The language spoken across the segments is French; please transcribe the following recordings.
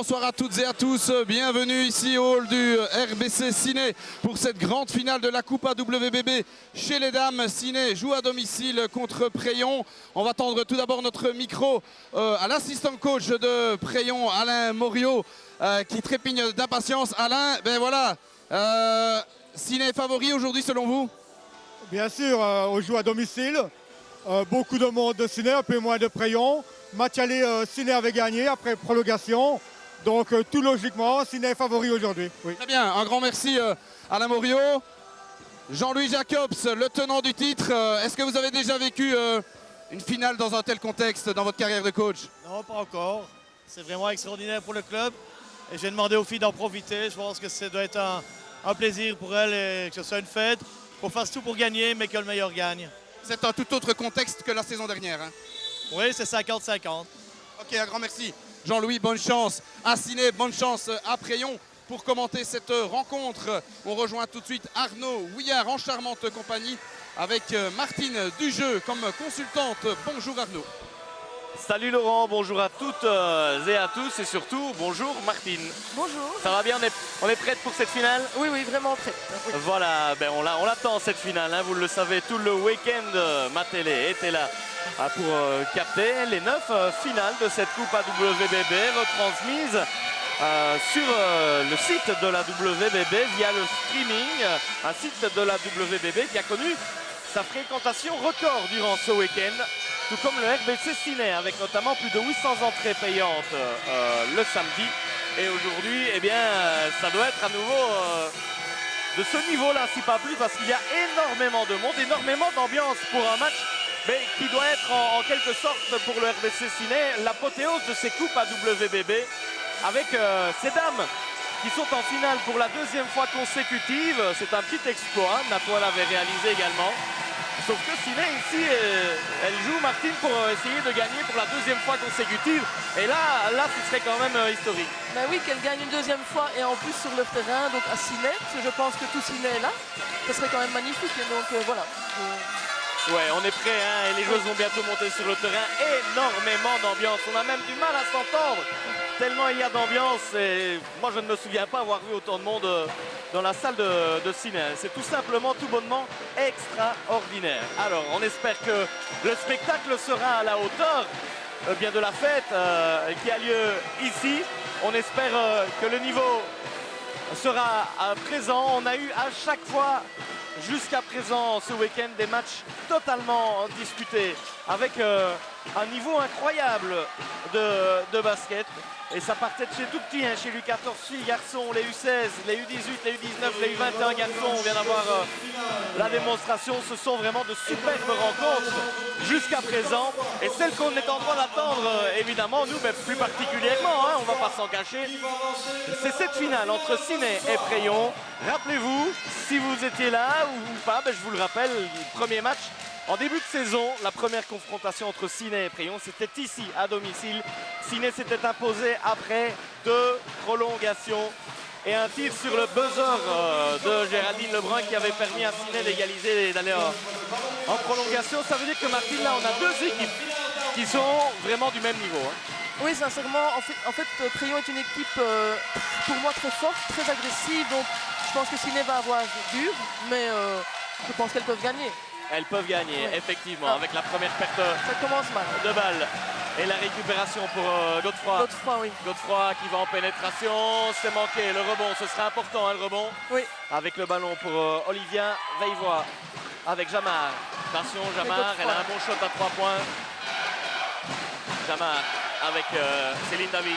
Bonsoir à toutes et à tous, bienvenue ici au hall du RBC Ciné pour cette grande finale de la Coupe AWBB chez les dames. Ciné joue à domicile contre Préyon. On va tendre tout d'abord notre micro à l'assistant coach de Préyon, Alain Moriot, qui trépigne d'impatience. Alain, ben voilà, Ciné favori aujourd'hui selon vous? Bien sûr, on joue à domicile. Beaucoup de monde de Ciné, un peu moins de Préyon. Match aller, Ciné avait gagné après prolongation. Donc tout logiquement, Ciné est favori aujourd'hui. Oui. Très bien, un grand merci Alain Moriot. Jean-Louis Jacobs, le tenant du titre. Est-ce que vous avez déjà vécu une finale dans un tel contexte dans votre carrière de coach? Non, pas encore. C'est vraiment extraordinaire pour le club. Et j'ai demandé aux filles d'en profiter. Je pense que ça doit être un plaisir pour elles et que ce soit une fête. Qu'on fasse tout pour gagner, mais que le meilleur gagne. C'est un tout autre contexte que la saison dernière. Hein. Oui, c'est 50-50. Ok, un grand merci. Jean-Louis, bonne chance à Ciné, bonne chance à Préyon pour commenter cette rencontre. On rejoint tout de suite Arnaud Houillard en charmante compagnie avec Martine Dujeu comme consultante. Bonjour Arnaud. Salut Laurent, bonjour à toutes et à tous et surtout bonjour Martine. Bonjour. Ça va bien, on est prête pour cette finale? Oui, oui, vraiment prête. Oui. Voilà, ben on l'attend cette finale, hein, vous le savez, tout le week-end, ma télé était là pour capter les 9 finales de cette Coupe AWBB retransmises sur le site de la WBB via le streaming, un site de la WBB qui a connu sa fréquentation record durant ce week-end, tout comme le RBC Ciné, avec notamment plus de 800 entrées payantes le samedi. Et aujourd'hui, eh bien, ça doit être à nouveau de ce niveau-là, si pas plus, parce qu'il y a énormément de monde, énormément d'ambiance pour un match, mais qui doit être en quelque sorte pour le RBC Ciné l'apothéose de ces coupes AWBB, avec ces dames qui sont en finale pour la deuxième fois consécutive. C'est un petit exploit, Natoile l'avait réalisé également. Sauf que Ciné ici, elle joue Martine pour essayer de gagner pour la deuxième fois consécutive. Et là ce serait quand même historique. Ben oui, qu'elle gagne une deuxième fois et en plus sur le terrain, donc à Ciné, parce que je pense que tout Ciné est là. Ce serait quand même magnifique. Et donc voilà. Ouais, on est prêt, hein, et les joueuses vont bientôt monter sur le terrain. Énormément d'ambiance. On a même du mal à s'entendre, tellement il y a d'ambiance. Et moi, je ne me souviens pas avoir vu autant de monde dans la salle de Ciné. C'est tout simplement, tout bonnement extraordinaire. Alors, on espère que le spectacle sera à la hauteur bien de la fête qui a lieu ici. On espère que le niveau sera présent. On a eu à chaque fois jusqu'à présent ce week-end des matchs totalement disputés avec un niveau incroyable de basket. Et ça partait de chez tout petit, hein, chez l'U14 filles, garçons, les U16, les U18, les U19, les U21 garçons. On vient d'avoir la démonstration. Ce sont vraiment de superbes rencontres jusqu'à présent. Et celle qu'on est en droit d'attendre, évidemment, nous, mais plus particulièrement, hein, on ne va pas s'en cacher, c'est cette finale entre Ciné et Préyon. Rappelez-vous, si vous étiez là ou pas, ben, je vous le rappelle, le premier match en début de saison, la première confrontation entre Ciné et Préyon, c'était ici, à domicile. Ciné s'était imposé après 2 prolongations et un tir sur le buzzer de Géraldine Lebrun qui avait permis à Ciné d'égaliser et d'aller en prolongation. Ça veut dire que Martine, là, on a 2 équipes qui sont vraiment du même niveau. Hein. Oui, sincèrement, en fait Préyon est une équipe pour moi très forte, très agressive. Donc je pense que Ciné va avoir dur, mais je pense qu'elles peuvent gagner. Elles peuvent gagner, ouais. Effectivement, avec la première perte ça commence mal. De balle. Et la récupération pour Godefroy. Godefroy, oui. Godefroy qui va en pénétration, c'est manqué. Le rebond, ce sera important, hein, le rebond. Oui. Avec le ballon pour Olivia Veillevoix. Avec Jamar. Attention, Jamar, elle a un bon shot à 3 points. Jamar avec Céline David.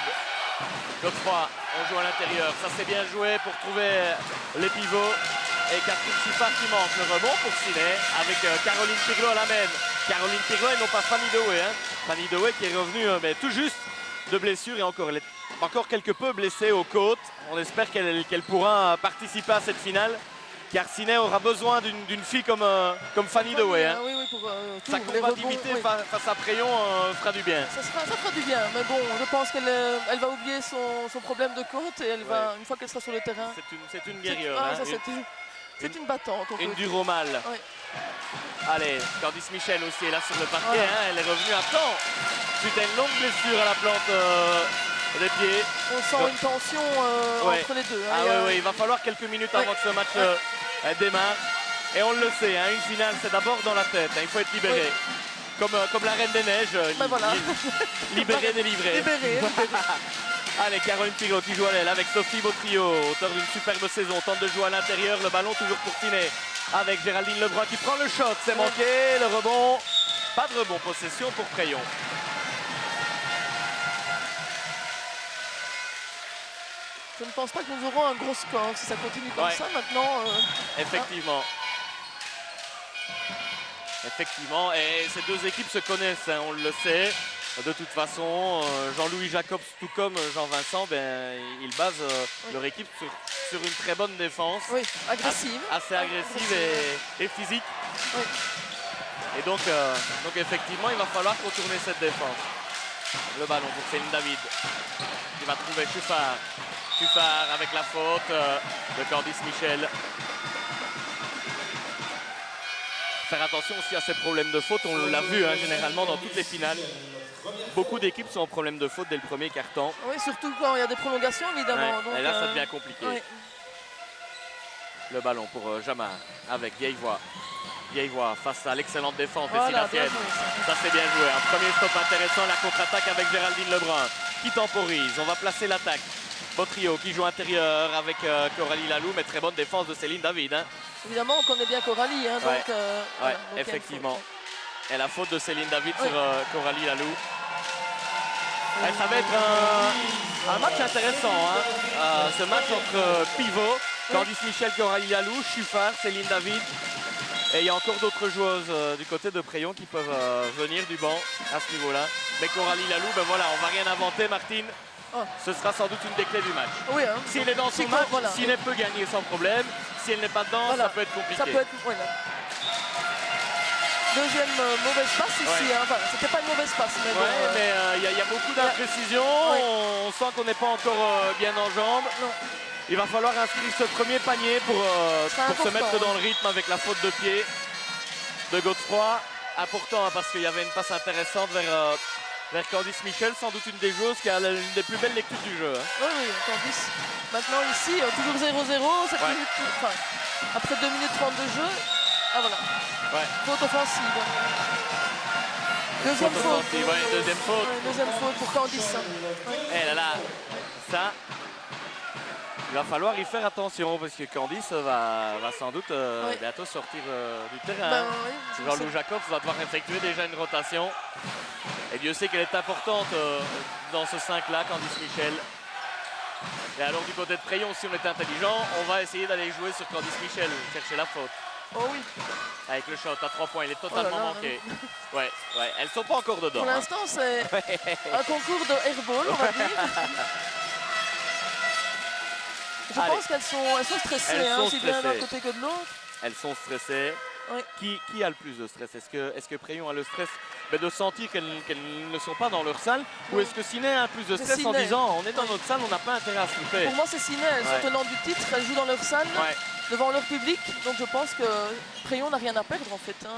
Godefroy, on joue à l'intérieur. Ça c'est bien joué pour trouver les pivots. Et Catherine Chiffard qui manque le rebond pour Ciné avec Caroline Pirlo à la main. Caroline Pirlo et non pas Fanny Dewey. Hein. Fanny Dewey qui est revenue tout juste de blessure et encore quelque peu blessée aux côtes. On espère qu'elle pourra participer à cette finale. Car Ciné aura besoin d'une fille comme Fanny Dewey. Hein. Oui, pour sa combativité face à Préyon fera du bien. Ça fera du bien, mais bon, je pense qu'elle va oublier son problème de côte et elle va, une fois qu'elle sera sur le terrain. C'est une guerrieure. C'est une battante. Une dure au mal. Oui. Allez, Candice Michel aussi est là sur le parquet. Hein, elle est revenue à temps suite à une longue blessure à la plante des pieds. On sent une tension Ouais. entre les deux. Ah oui, il va falloir quelques minutes avant que ce match démarre. Et on le sait, hein, une finale, c'est d'abord dans la tête. Hein, il faut être libéré. Comme la Reine des Neiges. Voilà. Libéré, délivré. Libéré. Allez, Caroline Pirot qui joue à l'aile avec Sophie Beautrio, auteur d'une superbe saison, tente de jouer à l'intérieur, le ballon toujours pour Siné avec Géraldine Lebrun qui prend le shot, c'est manqué, le rebond, pas de rebond, possession pour Crayon. Je ne pense pas que nous aurons un gros score si ça continue comme ça maintenant. Effectivement. Effectivement, et ces deux équipes se connaissent, hein, on le sait. De toute façon, Jean-Louis Jacobs, tout comme Jean-Vincent, ils basent leur équipe sur une très bonne défense. Oui, agressive. Assez agressive et physique. Oui. Et donc effectivement, il va falloir contourner cette défense. Le ballon pour Céline David, qui va trouver Chuffard. Chuffard avec la faute de Candice Michel. Faire attention aussi à ces problèmes de faute, on l'a vu hein, généralement dans toutes les finales. Beaucoup d'équipes sont en problème de faute dès le premier quart-temps. Oui, surtout quand il y a des prolongations évidemment. Ouais, Donc, et là, ça devient compliqué. Oui. Le ballon pour Jamar avec Vieillevoix. Vieillevoix face à l'excellente défense de Voilà, Sinacienne. bien joué, Ça c'est bien joué. Un premier stop intéressant, la contre-attaque avec Géraldine Lebrun qui temporise. On va placer l'attaque. Beautrio qui joue intérieur avec Coralie Laloux, mais très bonne défense de Céline David. Hein. Évidemment, on connaît bien Coralie. Hein, Ouais. donc, voilà, donc il y a une effectivement. faute. Et la faute de Céline David Oui. sur Coralie Laloux. Ça va être un match intéressant. Hein. Ce match entre pivots, Candice Michel, Coralie Laloux, Chuffard, Céline David. Et il y a encore d'autres joueuses du côté de Préyon qui peuvent venir du banc à ce niveau-là. Mais Coralie Laloux, ben voilà, on va rien inventer, Martine. Oh. Ce sera sans doute une des clés du match. Oui, hein. Si elle est dans son Si, match, voilà. si elle peut gagner sans problème. Si elle n'est pas dedans, Voilà. ça peut être compliqué. Ça peut être. Voilà. Deuxième mauvaise passe ici. Ouais. Hein. Enfin, c'était pas une mauvaise passe, mais bon. Ouais, mais il y a beaucoup d'imprécisions. Oui. On sent qu'on n'est pas encore bien en jambes. Non. Il va falloir inscrire ce premier panier pour se important, mettre hein. dans le rythme avec la faute de pied de Godefroy. Important hein, parce qu'il y avait une passe intéressante vers Candice Michel, sans doute une des joueuses qui a l'une des plus belles lectures du jeu. Hein. Oui, oui, Candice. Maintenant ici, toujours 0-0, 7 Ouais. minutes, enfin, après 2 minutes 30 de jeu. Ah voilà, Ouais. faute offensive. Deuxième faute. offensive, ouais, deuxième faute. Ouais, deuxième faute pour Candice. Hein. Ouais. Et là, ça, il va falloir y faire attention parce que Candice va sans doute Ouais. bientôt sortir du terrain. Ben, oui, c'est Jean-Louis Jacobs va devoir effectuer déjà une rotation. Et Dieu sait qu'elle est importante dans ce 5-là, Candice Michel. Et alors du côté de Préyon, si on est intelligent, on va essayer d'aller jouer sur Candice Michel, chercher la faute. Oh oui, Avec le shot à 3 points, il est totalement Oh là là. manqué. Ouais, elles sont pas encore dedans. pour hein. l'instant c'est un concours de airball, on va dire. Je Allez. pense qu'elles sont stressées, Elles hein, sont aussi bien d'un stressées. côté que de l'autre. Elles sont stressées. Oui. Qui a le plus de stress? Est-ce que Préyon a le stress de sentir qu'elles ne sont pas dans leur salle? Ou est-ce que Siné a plus de C'est stress en Siné. disant on est dans Oui. notre salle, on n'a pas intérêt à se louper? Pour moi c'est Siné, elles Ouais. sont tenantes du titre, elles jouent dans leur salle. Ouais. Devant leur public, donc je pense que Préyon n'a rien à perdre en fait. Hein.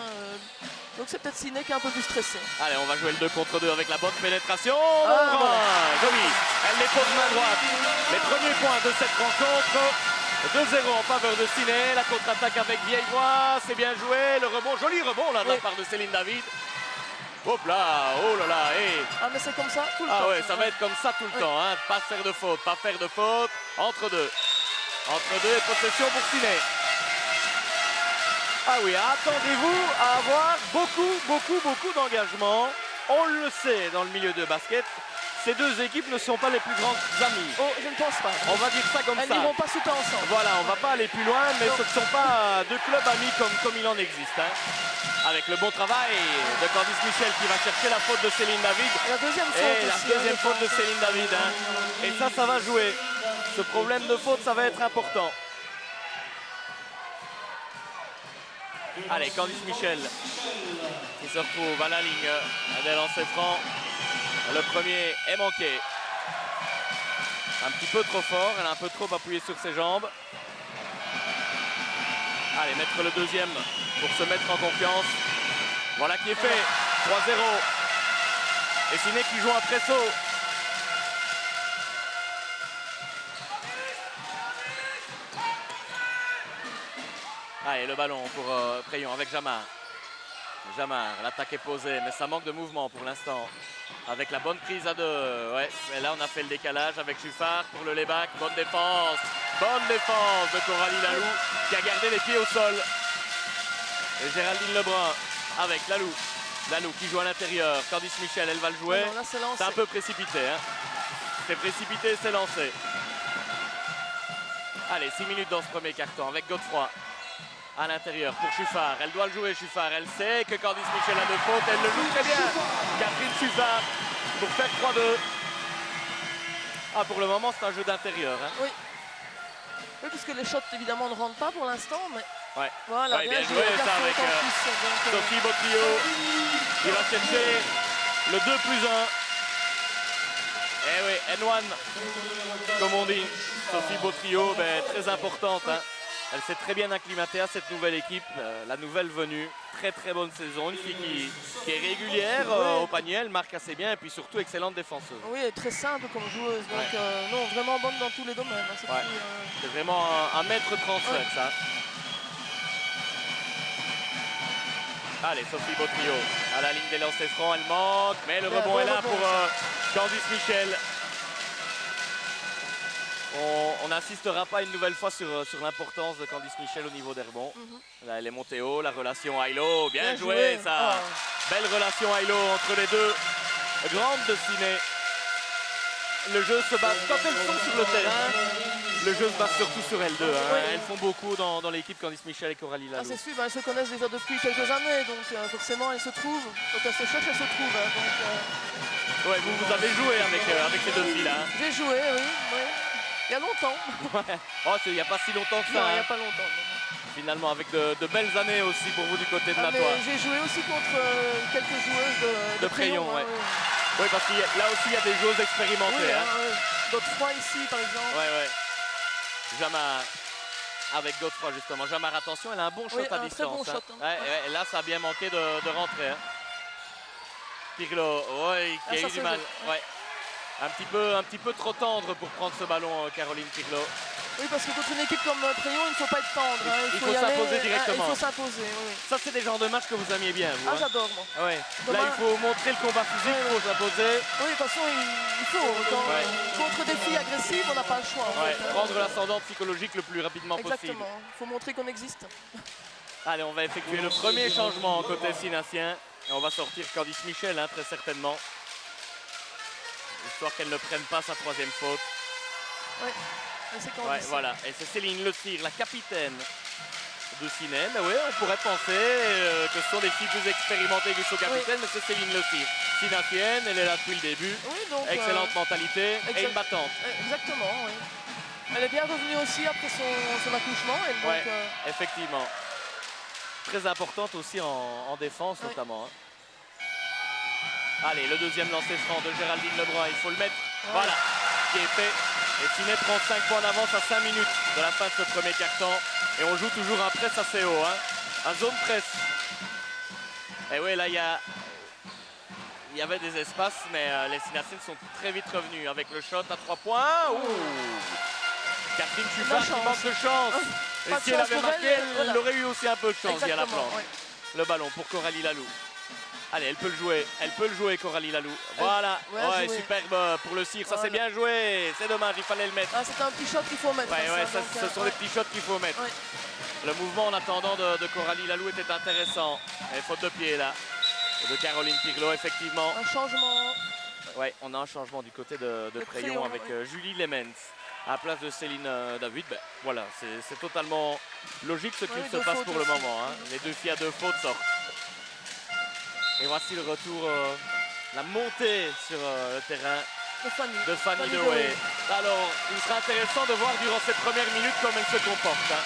Donc c'est peut-être Siné qui est un peu plus stressé. Allez, on va jouer le 2 contre 2 avec la bonne pénétration. Ah, Bon, voilà. Jolie, elle les pose main droite. Les premiers points de cette rencontre. 2-0 en faveur de Siné. La contre-attaque avec Vieillevoix, c'est bien joué. Le rebond, joli rebond là de la Oui. part de Céline David. Hop là, oh là là, et... Ah mais c'est comme ça tout le temps. Ah ouais, ça va être comme ça tout le Oui. temps, hein. Pas faire de faute, pas faire de faute. Entre deux. Entre deux et possession pour Siné. Ah oui, attendez-vous à avoir beaucoup d'engagement. On le sait dans le milieu de basket. Ces deux équipes ne sont pas les plus grandes amies. Oh, je ne pense pas. On va dire ça comme Elles ça. n'iront pas souper ensemble. Voilà, on va pas aller plus loin, mais Non. ce ne sont pas deux clubs amis comme il en existe. Hein. Avec le bon travail de Candice Michel qui va chercher la faute de Céline David. Et la deuxième faute Et la aussi, deuxième hein, faute de je pense. Céline David. Hein. Et ça va jouer. Ce problème de faute, ça va être important. Allez, Candice Michel qui se retrouve à la ligne des lancers francs. Le premier est manqué. Un petit peu trop fort, elle a un peu trop appuyé sur ses jambes. Allez, mettre le deuxième pour se mettre en confiance. Voilà qui est fait. 3-0. Et Siné qui joue un presso. Allez, le ballon pour Préyon avec Jamar. Jamar, l'attaque est posée, mais ça manque de mouvement pour l'instant. Avec la bonne prise à deux. Ouais, mais là on a fait le décalage avec Juffard pour le layback. Bonne défense. Bonne défense de Coralie Lalou qui a gardé les pieds au sol. Et Géraldine Lebrun avec Lalou. Lalou qui joue à l'intérieur. Candice Michel, elle va le jouer. Non, là, c'est lancé. C'est un peu précipité. Hein. C'est précipité, c'est lancé. Allez, 6 minutes dans ce premier carton avec Godefroy à l'intérieur pour Chuffard. Elle doit le jouer, Chuffard. Elle sait que Candice Michel a de faute. Elle le joue très bien. Catherine Chuffard pour faire 3-2. Ah, pour le moment, c'est un jeu d'intérieur. Hein. Oui. Oui, puisque les shots évidemment ne rentrent pas pour l'instant, mais Ouais. voilà, Ouais, bien joué, joué, la ça, faute avec, en plus, donc, Sophie Botrio qui va chercher le 2+1. Eh oui, N1, comme on dit. Sophie Botrio, ben, très importante. Hein. Elle s'est très bien acclimatée à cette nouvelle équipe, la nouvelle venue. Très très bonne saison, une fille qui est régulière au panier, elle marque assez bien et puis surtout excellente défenseuse. oui, elle est très simple comme joueuse, donc non, vraiment bonne dans tous les domaines. Hein, cette Ouais. fille, C'est vraiment un maître transfert, ça. Allez, Sophie Botrio à la ligne des lancers francs, elle manque, mais le Bien, rebond bon est là rebond, pour Candice Michel. On n'insistera pas une nouvelle fois sur l'importance de Candice Michel au niveau des rebonds. Là, elle est montée haut, la relation Ailo, bien joué ça. Belle relation Ailo entre les deux grandes de ciné. Le jeu se base, quand elles sont sur le terrain, le jeu se base surtout sur elles deux. Hein. Oui. Elles font beaucoup dans l'équipe Candice Michel et Coralie Ah, Lalou. c'est sûr, elles se connaissent déjà depuis quelques années, donc forcément elles se trouvent. Quand elles se cherchent, elles se trouvent. Hein, donc, Ouais, vous avez joué avec ces deux filles là. Hein. j'ai joué, oui. Il y a longtemps. Ouais. Oh, il n'y a pas si longtemps que ça. Non, il n'y hein. a pas longtemps. Non. Finalement, avec de belles années aussi pour vous du côté de Ah, mais Natois. j'ai joué aussi contre quelques joueuses de Préyon, Préyon. ouais. Oui. Oui, parce que là aussi, il y a des joueuses expérimentées. Oui, hein. oui. Godefroy ici, par exemple. Ouais, ouais. Jamar avec Godefroy, justement. Jamar, attention, elle a un bon shot Oui, à un très distance. bon hein. shot, hein. Ouais, ouais, et là, ça a bien manqué de rentrer. Hein. Pirlo, ouais, qui Ah, a ça eu du se mal. joue, Ouais. Un petit peu trop tendre pour prendre ce ballon, Caroline Pirlo. Oui, parce que contre une équipe comme Préyon, il ne faut pas être tendre. Hein. Il Il faut faut y aller, s'imposer directement. il faut s'imposer, oui, oui. Ça, c'est des genres de matchs que vous aimiez bien, vous. Ah, hein. j'adore, moi. Ouais. Là, Dommage. il faut montrer le combat physique, il faut s'imposer. Oui, de toute façon, il faut. Ouais. Contre des filles agressives, on n'a pas le choix. en Ouais, fait, hein. prendre l'ascendant psychologique le plus rapidement possible. Exactement. Il faut montrer qu'on existe. Allez, on va effectuer le premier changement côté Sinassien. Et on va sortir Candice Michel, hein, très certainement. Histoire qu'elle ne prenne pas sa troisième faute. Oui. C'est quand Ouais, voilà. Et c'est Céline Le Cire, la capitaine de Ciné. Mais oui, on pourrait penser que ce sont des filles plus expérimentées que son capitaine, mais c'est Céline Le Cire. Sinassienne, elle est là depuis le début. Oui, donc, Excellente mentalité et exact- une battante. Exactement, oui. Elle est bien revenue aussi après son accouchement. Elle, donc, Ouais, effectivement. Très importante aussi en défense, Oui. notamment. Hein. Allez, le deuxième lancer franc de Géraldine Lebrun, il faut le mettre. Ouais. Voilà, qui est fait. Et Ciné prend 5 points d'avance à 5 minutes de la fin de ce premier quart-temps. Et on joue toujours un presse assez haut, hein. Un zone presse. Et oui, là, il y avait des espaces, mais les Sinassiennes sont très vite revenus avec le shot à 3 points. Ouh. Catherine Chuffard qui chance. manque de chance. Et Pas de si elle chance avait pour marqué, elle, elle voilà. aurait eu aussi un peu de chance via la Exactement, planche. oui. Le ballon pour Coralie Lalou. Allez, elle peut le jouer Coralie Lalou. Voilà, ouais, ouais, superbe pour le Cire, ça c'est bien joué. C'est dommage, il fallait le mettre. Ah, c'est un petit shot qu'il faut mettre. Ouais, hein, ouais, ça, ce donc, sont des petits shots qu'il faut mettre. Ouais. Le mouvement en attendant de Coralie Lalou était intéressant. Et faute de pied là. Et de Caroline Pirlo, effectivement. Un changement. Ouais, on a un changement du côté de Préyon Préyon, avec ouais. Julie Lemens à la place de Céline David. Ben, voilà, c'est totalement logique ce qu'il Oui, se deux passe fautes pour le aussi. moment. Hein. Les deux filles à 2 fautes sortent. Et voici le retour, la montée sur le terrain De Fanny. de Fanny Fanny Dewey. Dewey. Alors, il sera intéressant de voir durant cette première minute comment elle se comporte. Hein.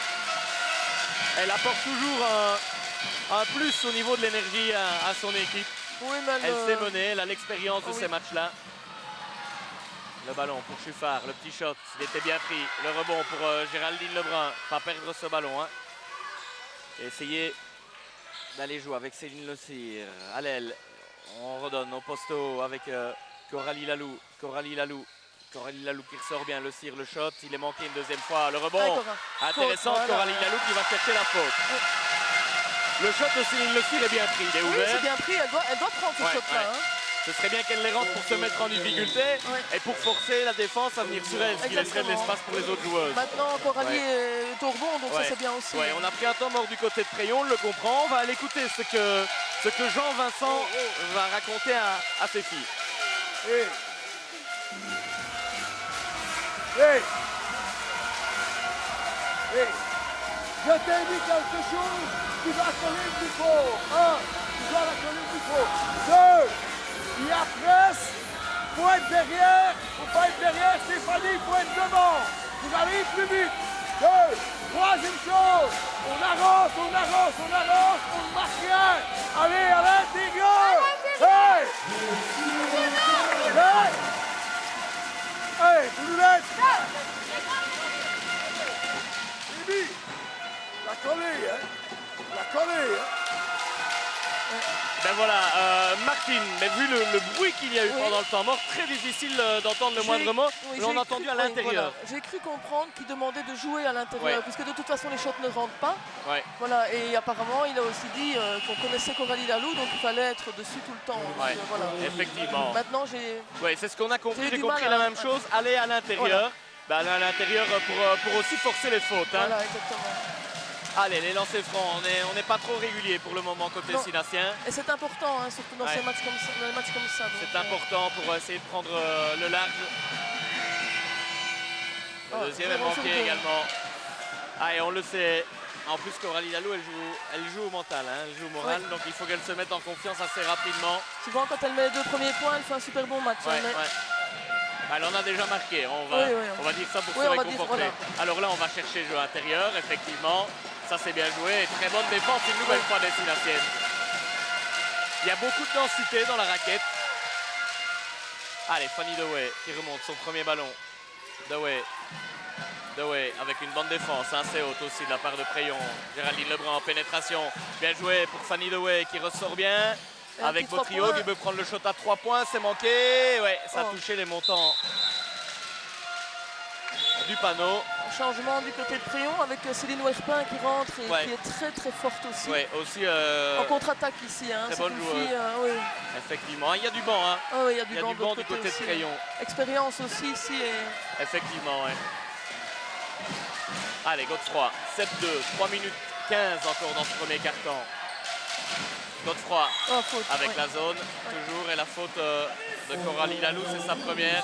Elle apporte toujours un plus au niveau de l'énergie à son équipe. Oui, mais Elle sait mener, elle a l'expérience de oui. ces matchs-là. Le ballon pour Chuffard, le petit shot, il était bien pris. Le rebond pour Géraldine Lebrun, pas perdre ce ballon. Hein. Et essayer d'aller jouer avec Céline Le Cire. À l'aile, on redonne au posto avec Coralie Lalou. Coralie Lalou Coralie Laloux qui ressort bien, le cire, le shot, il est manqué une deuxième fois, le rebond. Allez, Cora. Intéressant, Voilà. Coralie Laloux qui va chercher la faute. Le shot de Céline Le Cire est bien pris, il est Oui, ouvert. c'est bien pris, elle doit prendre ce Ouais, shot-là. ouais. Hein. Ce serait bien qu'elle les rentre pour se mettre en difficulté Ouais. et pour forcer la défense à venir sur elle, ce qui laisserait de Exactement. l'espace pour les autres joueuses. Maintenant, Coralie est au rebond, donc Ouais. ça c'est bien aussi. Ouais, on a pris un temps mort du côté de Préyon, on le comprend. On va aller écouter ce que Jean-Vincent va raconter à ses filles. Hey. Hey. Hey. Je t'ai dit quelque chose, tu vas coller plus fort. Tu dois la coller plus fort. 2. Il y a presse, faut être derrière, faut pas être derrière Stéphanie, faut être devant. Tu arrives plus vite. 2. Troisième chose, on avance, on ne marque rien. Allez, à l'intérieur. Hey. Hey. Hey, tu nous laisses. Bibi, la coller, hein. La coller, hein. Ben voilà, Martine, mais vu le bruit qu'il y a eu pendant le temps mort, très difficile d'entendre le moindre mot, Oui, mais on j'ai a entendu cru- à oui, l'intérieur. voilà. J'ai cru comprendre qu'il demandait de jouer à l'intérieur, Ouais. puisque de toute façon les shots ne rentrent pas. Ouais. Voilà, et apparemment il a aussi dit qu'on connaissait Coralie Laloux, donc il fallait être dessus tout le temps. Donc, Ouais. voilà. Effectivement. Maintenant j'ai. Ouais, c'est ce qu'on a compris, J'ai j'ai du compris mal la à- même chose, aller à l'intérieur. Ben, aller à l'intérieur pour aussi forcer les fautes. Hein. Voilà, exactement. Allez, les lancers francs, on n'est pas trop régulier pour le moment côté Non. Sinassien. Et c'est important, hein, surtout dans Ouais. ces matchs comme ça. Dans les matchs comme ça donc, C'est important pour essayer de prendre le large. Le Ah, deuxième est zéro sur manqué deux. également. Ah, et on le sait. En plus, Coralie Laloux, elle joue au mental, hein, elle joue au moral, donc il faut qu'elle se mette en confiance assez rapidement. Souvent quand elle met les 2 premiers points, elle fait un super bon match. hein, Ouais, mais- ouais. Elle en a déjà marqué, on va, Oui, oui. on va dire ça pour Oui, se on va dire, réconforter. voilà. Alors là, on va chercher jeu intérieur, effectivement. Ça, c'est bien joué. Très bonne défense, une nouvelle fois des Sinassiennes. Il y a beaucoup de densité dans la raquette. Allez, Fanny Dewey qui remonte son premier ballon. Dewey avec une bonne défense, assez haute aussi de la part de Préyon. Géraldine Lebrun en pénétration. Bien joué pour Fanny Dewey qui ressort bien. Et un Avec petit 3 Botrio points. qui veut prendre le shot à 3 points, c'est manqué. Ouais, ça a Oh. touché les montants du panneau. Changement du côté de Préon avec Céline Werpin qui rentre et Ouais. qui est très très forte aussi. Ouais, aussi, En contre-attaque ici. Hein. très C'est bonne une joueuse. fille, oui. effectivement. Il y a du banc, hein. Ah oui, il y a Il du y a banc du banc du côté de aussi. Préyon. Expérience aussi ici. Et... Effectivement, ouais. Allez, Godefroy, 7-2, 3 minutes 15 encore dans ce premier carton. Godefroy Oh, faute. avec ouais. la zone, toujours, et la faute de Coralie Laloux, c'est sa première.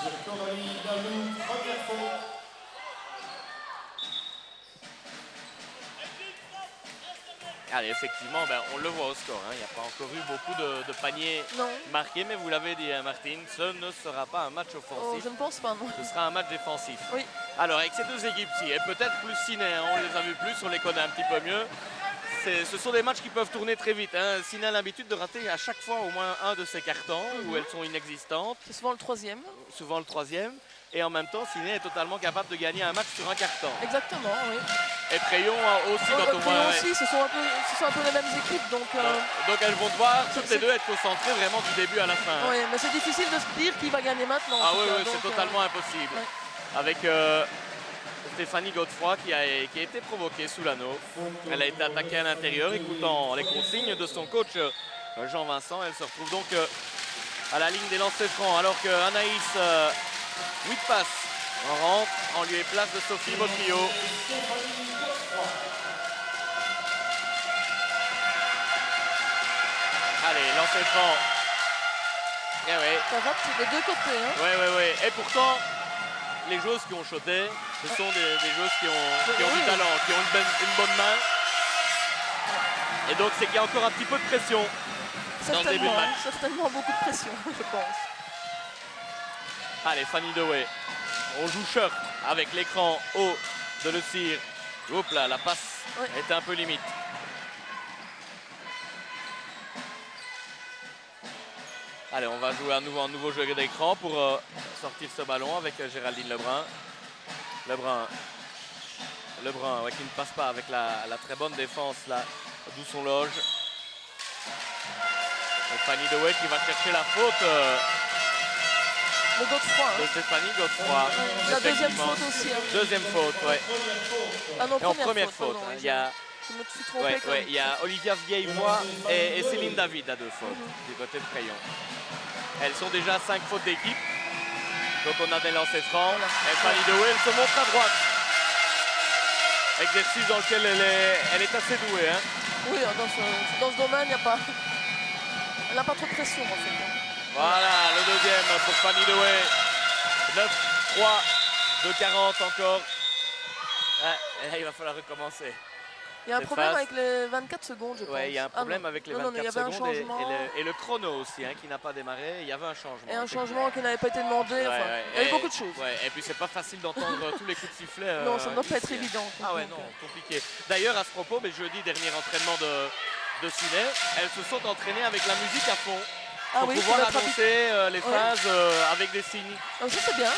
Allez, effectivement, ben, on le voit au score. Hein. Il n'y a pas encore eu beaucoup de paniers Non. marqués, mais vous l'avez dit, hein, Martine, ce ne sera pas un match Oh, offensif. je ne pense pas, non. Ce sera un match défensif. Oui. Alors, avec ces deux équipes-ci, et peut-être plus Ciné, hein, on les a vus plus, on les connaît un petit peu mieux. Ce sont des matchs qui peuvent tourner très vite. Hein. Ciné a l'habitude de rater à chaque fois au moins un de ses cartons, où elles sont inexistantes, C'est souvent le troisième. souvent le troisième. Et en même temps, Ciné est totalement capable de gagner un match sur un carton. Exactement, oui. Et Préyon a aussi, quand on Préon voit... aussi, ce sont un peu les mêmes équipes. Donc, Donc elles vont devoir, toutes c'est- les deux, être concentrées vraiment du début à la fin. Hein. oui, mais c'est difficile de se dire qui va gagner maintenant. en Ah tout oui, cas. oui, Donc, c'est totalement impossible. ouais. Avec Stéphanie Godefroy qui a été provoquée sous l'anneau. Elle a été attaquée à l'intérieur, écoutant les consignes de son coach Jean-Vincent. Elle se retrouve donc à la ligne des lancers francs, alors que Anaïs Whitpass rentre en lieu et place de Sophie Botrio. Allez, lancer franc. Eh oui. Ça rate des deux côtés. Hein. Ouais. Et pourtant, les joueuses qui ont shoté, ce sont des joueuses qui ont du Oui. talent, qui ont une bonne main. Et donc, c'est qu'il y a encore un petit peu de pression dans le début de Certainement, match. certainement beaucoup de pression, je pense. Allez, Fanny Dewey. On joue short avec l'écran haut de Le Cire. Hop là, la passe Ouais. est un peu limite. Allez, on va jouer un nouveau jeu d'écran pour sortir ce ballon avec Géraldine Lebrun. Lebrun ouais, qui ne passe pas avec la très bonne défense là, d'où son loge. Et Fanny Dewey qui va chercher la faute Le Godefroy. de Hein. Stéphanie Godefroy. La deuxième Effectivement. faute aussi. Hein. Deuxième faute, ouais. Ah non, Et en première faute, pardon, hein, il y a, Je me suis trompée. ouais, quand ouais, même. il y a Olivia Vieillevoix et Céline David à 2 fautes du côté de Crayon. Elles sont déjà à 5 fautes d'équipe. Donc on a des lancers francs. Et Fanny Dewey, elle se montre à droite. Exercice dans lequel elle est assez douée. Hein. Oui, dans ce domaine, il n'y a pas. Elle n'a pas trop de pression en fait. Hein. Voilà, le deuxième pour Fanny Dewey. 9-3, 2-40 encore. Ah, et là, il va falloir recommencer. Il y a un C'est problème face. avec les 24 secondes, je pense. Ouais, il y a un problème non. avec les Non, 24 il y avait un secondes changement. et le chrono aussi hein, qui n'a pas démarré. Il y avait un changement. Et un changement qui n'avait pas été demandé. Ouais, Enfin, ouais. il y avait Et- beaucoup de choses. Ouais, et puis c'est pas facile d'entendre tous les coups de sifflet. Non, ça ne doit pas être ici, hein. évident. Ah ouais, non, compliqué. D'ailleurs, à ce propos, mais jeudi, dernier entraînement de Ciné, elles se sont entraînées avec la musique à fond Ah pour oui, pouvoir c'est notre annoncer les Ouais. phases avec des signes. Ah, ça c'est bien.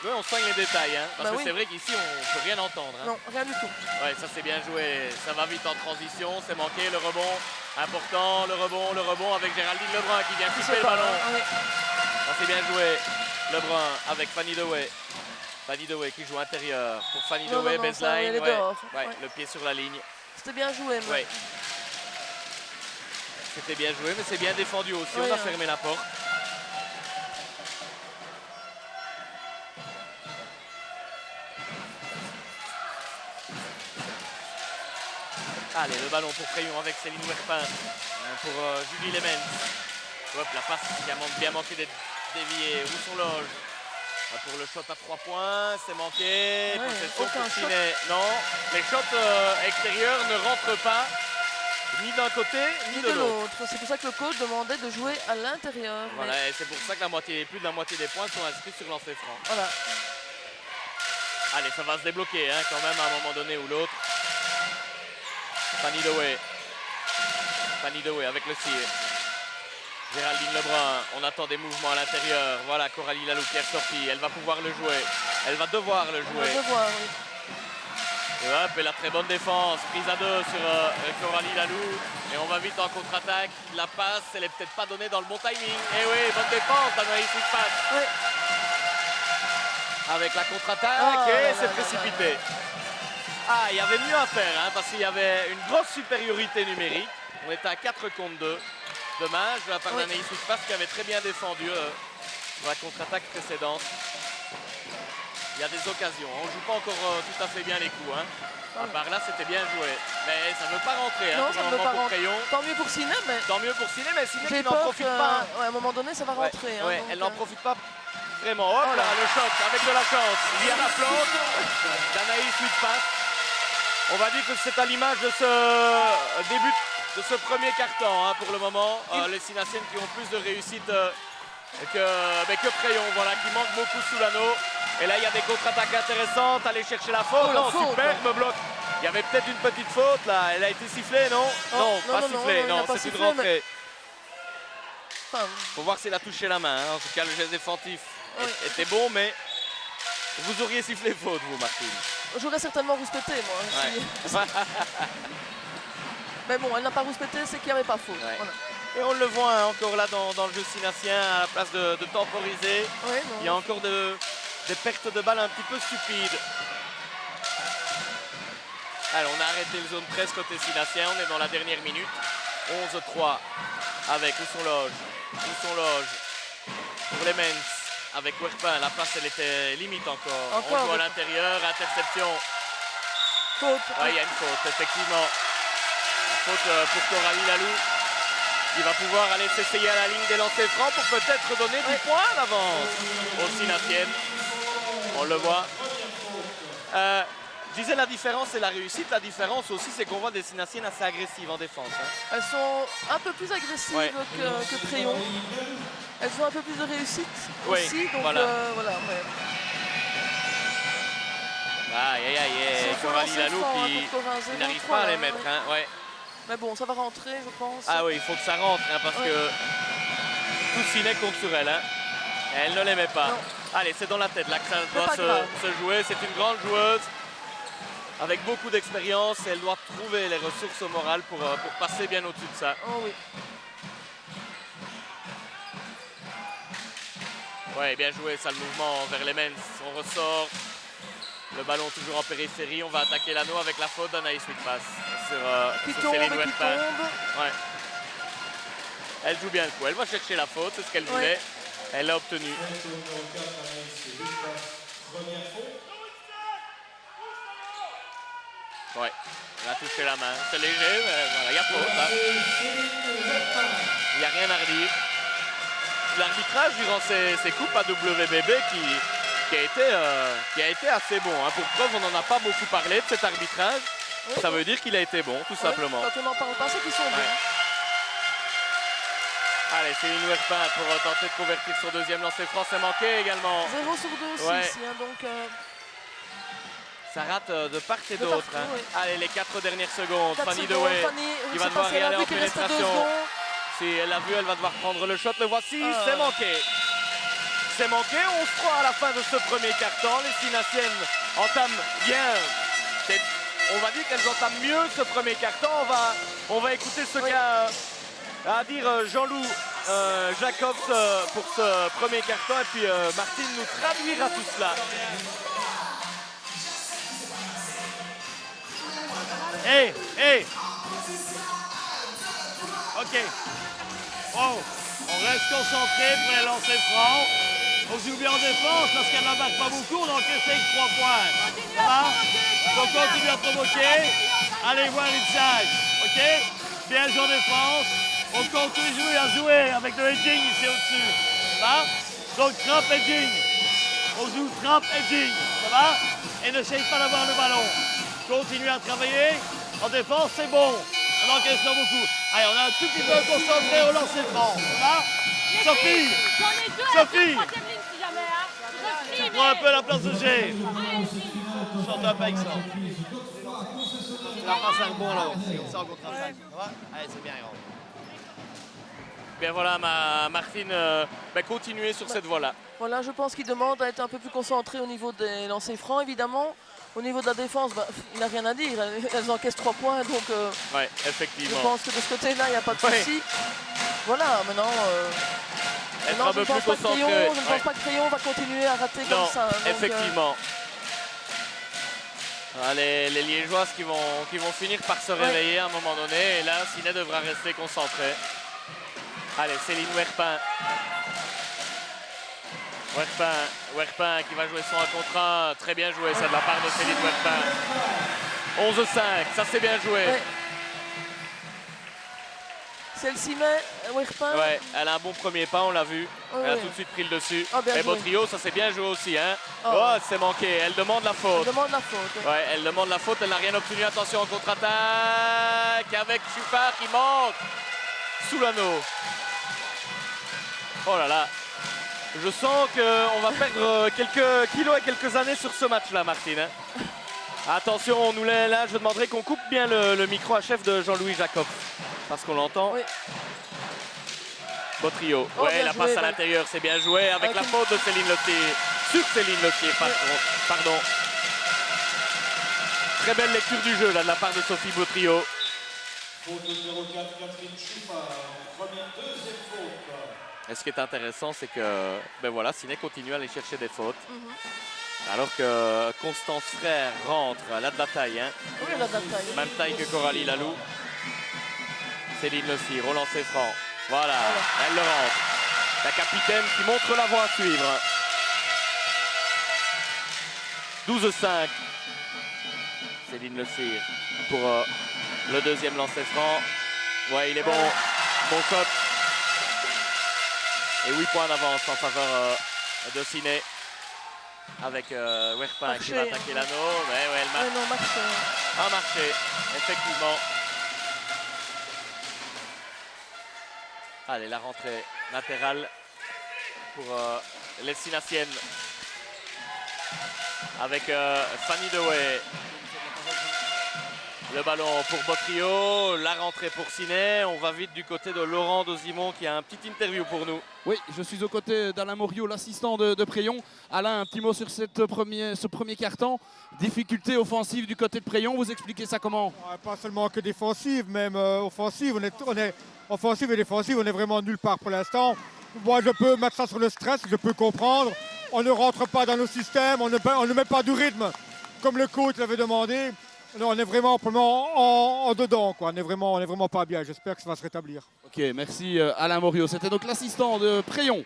Oui, on soigne les détails, hein, parce Bah que oui. c'est vrai qu'ici, on peut rien entendre. Hein. Non, rien du tout. Ouais, ça c'est bien joué. Ça va vite en transition, c'est manqué, le rebond important, le rebond avec Géraldine Lebrun qui vient Je couper sais le pas. ballon. Hein, oui. Ça c'est bien joué. Lebrun avec Fanny Dewey. Fanny Dewey qui joue intérieur pour Fanny Non, Dewey, non, non, ça, baseline. elle est dehors. Ouais, Ouais. le pied sur la ligne. C'était bien joué. Mais... Ouais. C'était bien joué, mais c'est bien défendu aussi. Oui, On a hein. fermé la porte. Allez, le ballon pour Crayon avec Céline Werpin. Pour Julie Lemens. Hop, la passe qui a bien manqué d'être déviée. Rousson Loge. Pour le shot à 3 points, c'est manqué. Ouais, Possession aucun pour shot. Ciné. Non, les shots extérieurs ne rentrent pas. Ni d'un côté, ni de l'autre. l'autre. C'est pour ça que le coach demandait de jouer à l'intérieur. mais- Voilà, et c'est pour ça que plus de la moitié des points sont inscrits sur lancer franc. Voilà. Allez, ça va se débloquer hein, quand même à un moment donné ou l'autre. Fanny Dewey. Fanny Dewey avec le tir. Géraldine Lebrun, on attend des mouvements à l'intérieur. Voilà, Coralie Lalou qui est sortie. Elle va pouvoir le jouer. Elle va devoir le On va jouer. devoir, oui. Et hop, et la très bonne défense. Prise à 2 sur Coralie Lalou. Et on va vite en contre-attaque. La passe, elle est peut-être pas donnée dans le bon timing. Et oui, bonne défense d'Anaïs passe. Oui. Avec la contre-attaque Oh et là c'est là précipité. Ah, il y avait mieux à faire hein, parce qu'il y avait une grosse supériorité numérique. On était à 4 contre 2. Dommage de la part Oui. d'Anaïs Passe qui avait très bien défendu la contre-attaque précédente. Il y a des occasions. On ne joue pas encore tout à fait bien les coups. Hein. À part là, c'était bien joué. Mais ça ne veut pas rentrer hein, Non, pour ça le ne veut moment pas pour rentrer. Crayon. Tant mieux pour Ciné, mais Tant mieux pour Ciné, mais Ciné j'ai qui n'en peur profite qu'à pas. à un moment donné, ça va rentrer. hein, Ouais, donc, elle n'en profite pas vraiment. Hop Oh là, là. le choc avec de la chance. Il y a la plante d'Anaïs Huitpass. On va dire que c'est à l'image de ce début, de ce premier quart-temps hein, pour le moment. Les Sinassiennes qui ont plus de réussite que Crayon, voilà, qui manque beaucoup sous l'anneau. Et là, il y a des contre-attaques intéressantes. Aller chercher la faute. Oh, la non, faute, superbe bloc. Il y avait peut-être une petite faute là. Elle a été sifflée, non? non, pas non, sifflée. non, il n'a Non, pas c'est une sifflé, rentrée. Enfin, Faut voir s'il a touché la main. hein. En tout cas, le geste défensif Oui. était bon, mais vous auriez sifflé faute, vous, Martine. j'aurais certainement rouspété, moi. si- Ouais. Mais bon, elle n'a pas rouspété, c'est qu'il n'y avait pas faute. Ouais. Voilà. Et on le voit hein, encore là dans le jeu sinassien, à la place de temporiser. Ouais, non. Il y a encore des pertes de balles un petit peu stupides. Alors, on a arrêté le zone 13 côté sinassien. On est dans la dernière minute. 11-3 avec Rousson Loge pour les Mens avec Werpin. La passe, elle était limite encore. Encore, On joue à d'accord. l'intérieur, interception. Faute. Ouais, il y a une faute, effectivement. Une faute pour Coralie Lalou qui va pouvoir aller s'essayer à la ligne des lancers francs pour peut-être donner 10 points d'avance aux Sinassiennes. On le voit. Je disais la différence et la réussite. La différence aussi, c'est qu'on voit des Sinassiennes assez agressives en défense. hein. Elles sont un peu plus agressives Ouais. que Crayon. Elles ont un peu plus de réussite Oui, aussi. Donc voilà. voilà. Mais Aïe, aïe, aïe. c'est Et un faux Coralie lancer Lalou franc, hein, qui pour Corinne, n'arrive 0-3, pas à les hein, mettre. ouais. hein, ouais. Mais bon, ça va rentrer, je pense. Ah oui, il faut que ça rentre hein, parce Ouais. que tout Ciné compte sur elle. hein. Et elle ne l'aimait pas. Non. Allez, c'est dans la tête là que ça doit pas grave. se jouer. C'est une grande joueuse avec beaucoup d'expérience et elle doit trouver les ressources morales pour passer bien au-dessus de ça. Oh oui. Ouais, bien joué, ça le mouvement vers les Mens. On ressort. Le ballon toujours en périphérie. On va attaquer l'anneau avec la faute d'Anaïs Wittpass Qui sur tombe Céline et qui Werpin. tombe. Ouais. Elle joue bien le coup. Elle va chercher la faute, c'est ce qu'elle Ouais. voulait. Elle l'a obtenu. Ouais, elle a touché la main. C'est léger, mais voilà, il y a faute. Hein. Il n'y a rien à redire. L'arbitrage durant ces coupes à WBB qui a été assez bon. Hein. Pour preuve, on n'en a pas beaucoup parlé de cet arbitrage. Oui. Ça veut dire qu'il a été bon, tout simplement. Quand on n'en parle pas, c'est qu'ils sont bons. Allez, Céline Werpin pour tenter de convertir son deuxième lancer franc. C'est manqué également. 0 sur 2 aussi Ouais. ici, hein, donc Ça rate de part et De d'autre. partout, Hein. oui. Allez, les 4 dernières secondes. 4 Fanny secondes, Dewey Fanny, qui je va sais devoir pas si y elle a aller vu en qu'il reste 2 pénétration. secondes. Si elle l'a vu, elle va devoir prendre le shot. Le voici, c'est manqué. C'est manqué, 11-3 à la fin de ce premier quart-temps. Les Sinassiennes entament bien. On va dire qu'elles entament mieux ce premier quart-temps. On va écouter ce qu'a à dire Jean-Loup Jacobs pour ce premier quart-temps. Et puis Martine nous traduira tout cela. Hey, hey! OK. Oh, on reste concentré pour les lancers francs. On joue bien en défense parce qu'elle n'en marque pas beaucoup. On encaisse avec 3 points. Ça va? Donc continue à provoquer. Allez voir l'usage. OK? Bien joué en défense. On continue à jouer avec le edging ici au-dessus. Ça va? Donc trap edging. On joue trap edging. Ça va? Et n'essaye pas d'avoir le ballon. Continue à travailler. En défense, c'est bon. On encaisse pas beaucoup. Allez, on a un tout petit peu concentré au lancer franc. Ça va? Sophie! Sophie! Tu prends un peu la place de G. Chante un peu avec ça. Tu vas passer un bon là. C'est comme ça en contre-attaque. Ça va? Allez, c'est bien, grand. Bien voilà, Martine continuer sur cette voie-là. Voilà, je pense qu'il demande à être un peu plus concentré au niveau des lancers francs, évidemment. Au niveau de la défense, il n'a rien à dire. Elles encaissent 3 points, donc Ouais, je effectivement. pense que de ce côté-là, il n'y a pas de Ouais. souci. Voilà, maintenant, Être un je ne peu pense plus pas que Crayon, concentré. je ne pense pas que Crayon va continuer à rater Non, comme ça. Donc, effectivement. Les Liégeoises qui vont finir par se réveiller à un moment donné. Et là, Siné devra rester concentré. Allez, Céline Werpin. Werpin qui va jouer son 1 contre 1. Très bien joué, ça de la part de Céline Werpin. 11-5, ça c'est bien joué. ouais. Celle-ci met Werpin. Ouais, elle a un bon premier pas, on l'a vu. Ouais, Elle a ouais. tout de suite pris le dessus. Ah, bien Et joué. Botrio, ça c'est bien joué aussi. Hein. Oh. Oh, c'est manqué. Elle demande la On faute. demande la faute. Ouais, elle demande la faute, elle n'a rien obtenu. Attention en contre-attaque avec Chupard qui manque sous l'anneau. Oh là là. Je sens qu'on va perdre quelques kilos et quelques années sur ce match-là, Martine. Hein. Attention, là, je demanderai qu'on coupe bien le micro à chef de Jean-Louis Jacob. Parce qu'on l'entend. Oui. Botrio. Oh, Ouais, bien la joué, passe à ouais. l'intérieur, c'est bien joué. Avec Avec la une- faute de Céline Lotier. Sur Céline Lotier, pardon. Très belle lecture du jeu là, de la part de Sophie Botrio. Et ce qui est intéressant, c'est que Siné continue à aller chercher des fautes. Alors que Constance Frère rentre, elle a de la taille. Hein. Oui, la bataille. Même taille que Coralie Lalou. Céline Lotier, relancé franc. Voilà, elle le rentre. La capitaine qui montre la voie à suivre. 12-5. Céline Le Cire pour le deuxième lancer franc. Ouais, il est bon. Bon shot. Et 8 points d'avance en faveur de Siné. Avec Werpin qui va Marché. attaquer l'anneau. Ouais, elle marque. Ouais, non, Max, Un marché, effectivement. Allez, la rentrée latérale pour les Sinassiennes. Avec Fanny Dewey. Le ballon pour Botrio, la rentrée pour Siné. On va vite du côté de Laurent Dozimon qui a un petit interview pour nous. Oui, je suis aux côtés d'Alain Morio, l'assistant de Préyon. Alain, un petit mot sur ce premier quart-temps. Difficulté offensive du côté de Préyon, vous expliquez ça comment? Ouais, pas seulement que défensive, même offensive. Offensive et défensive, on est vraiment nulle part pour l'instant. Moi, je peux mettre ça sur le stress, je peux comprendre. On ne rentre pas dans nos systèmes, on ne met pas du rythme comme le coach l'avait demandé. Non, on est vraiment en dedans, quoi. On est vraiment pas bien. J'espère que ça va se rétablir. Ok, merci Alain Morio. C'était donc l'assistant de Préyon.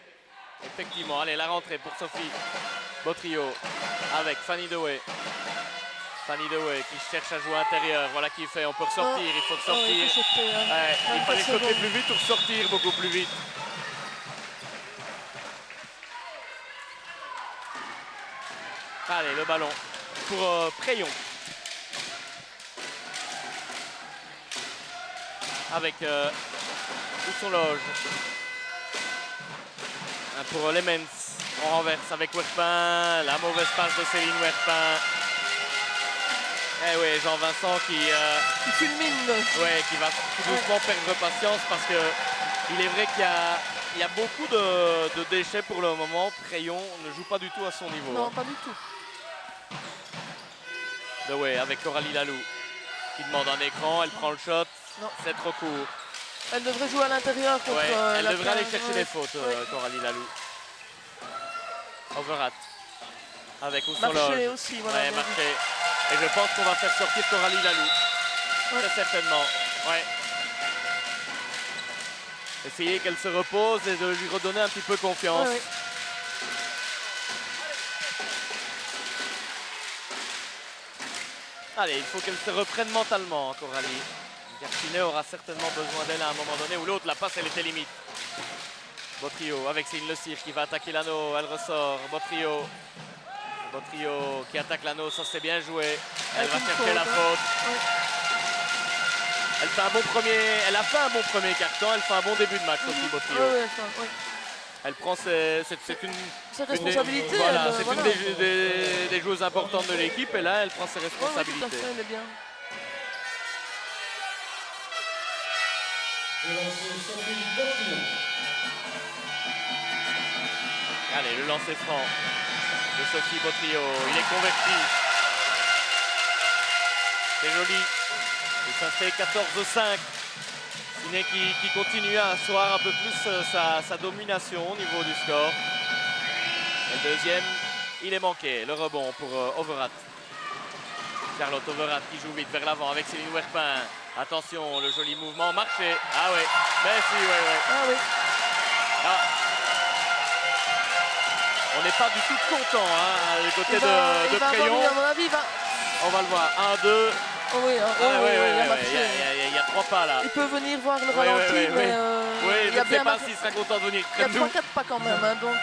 Effectivement, allez, la rentrée pour Sophie Botrio avec Fanny Dewey. Fanny Dewey qui cherche à jouer intérieur. Voilà qui fait. On peut ressortir, il faut ressortir. il faut sauter, hein. Ouais, il fallait 24 sauter secondes. plus vite ou ressortir beaucoup plus vite. Allez, le ballon pour Préyon. Avec son loge. Pour Lemens, on renverse avec Werpin. La mauvaise passe de Céline Werpin. Eh oui, Jean-Vincent qui fulmine. qui va tout doucement perdre patience parce que il est vrai qu'il y a beaucoup de déchets pour le moment. Préyon ne joue pas du tout à son niveau. Non, pas du tout. Dewey avec Coralie Laloux qui demande un écran, elle prend le shot. Non. C'est trop court. Elle devrait jouer à l'intérieur contre Ouais, elle la devrait aller cage, chercher ouais. les fautes, Ouais. Coralie Laloux. Overat avec Ousson Marché Loge. aussi, voilà. Ouais, bien vu. marché. Et je pense qu'on va faire sortir Coralie Laloux. Ouais. Très certainement. Ouais. Essayer qu'elle se repose et de lui redonner un petit peu confiance. Ouais, ouais. Allez, il faut qu'elle se reprenne mentalement, Coralie. Garcinet aura certainement besoin d'elle à un moment donné ou l'autre. La passe, elle était limite. Botrio avec Céline Le Cire qui va attaquer l'anneau. Elle ressort. Botrio qui attaque l'anneau. Ça, c'est bien joué. Elle va Avec une chercher la faute, faute. Ouais. Elle a fait un bon premier carton. Elle fait un bon début de match aussi, Botrio. Ouais, enfin, ouais. Elle prend Ses une des- responsabilités. voilà, elle, c'est voilà. une des joueuses importantes de l'équipe et là, elle prend ses Ouais, ouais, tout à responsabilités. fait, elle est bien. Allez, le lancer franc de Sophie Botrio. Il est converti. C'est joli. Et ça fait 14-5. Ciné qui continue à asseoir un peu plus sa domination au niveau du score. Et le deuxième, il est manqué. Le rebond pour Overat. Charlotte Overat qui joue vite vers l'avant avec Céline Werpin. Attention, le joli mouvement, marché. Ah ouais, mais si, ouais. Ah oui. Ah. On n'est pas du tout content du côté Il va de Préyon. revenir, à mon avis, il va. On va le voir. 1, 2. Oh oui, hein, Ah, oui, ouais, il a marché. il y a 3 pas là. Il peut venir voir le Ouais, ralenti, ouais, mais Oui, il je y a ne sais bien pas marqué. s'il sera content de venir Il y a près de nous. 3-4 pas quand même, hein, donc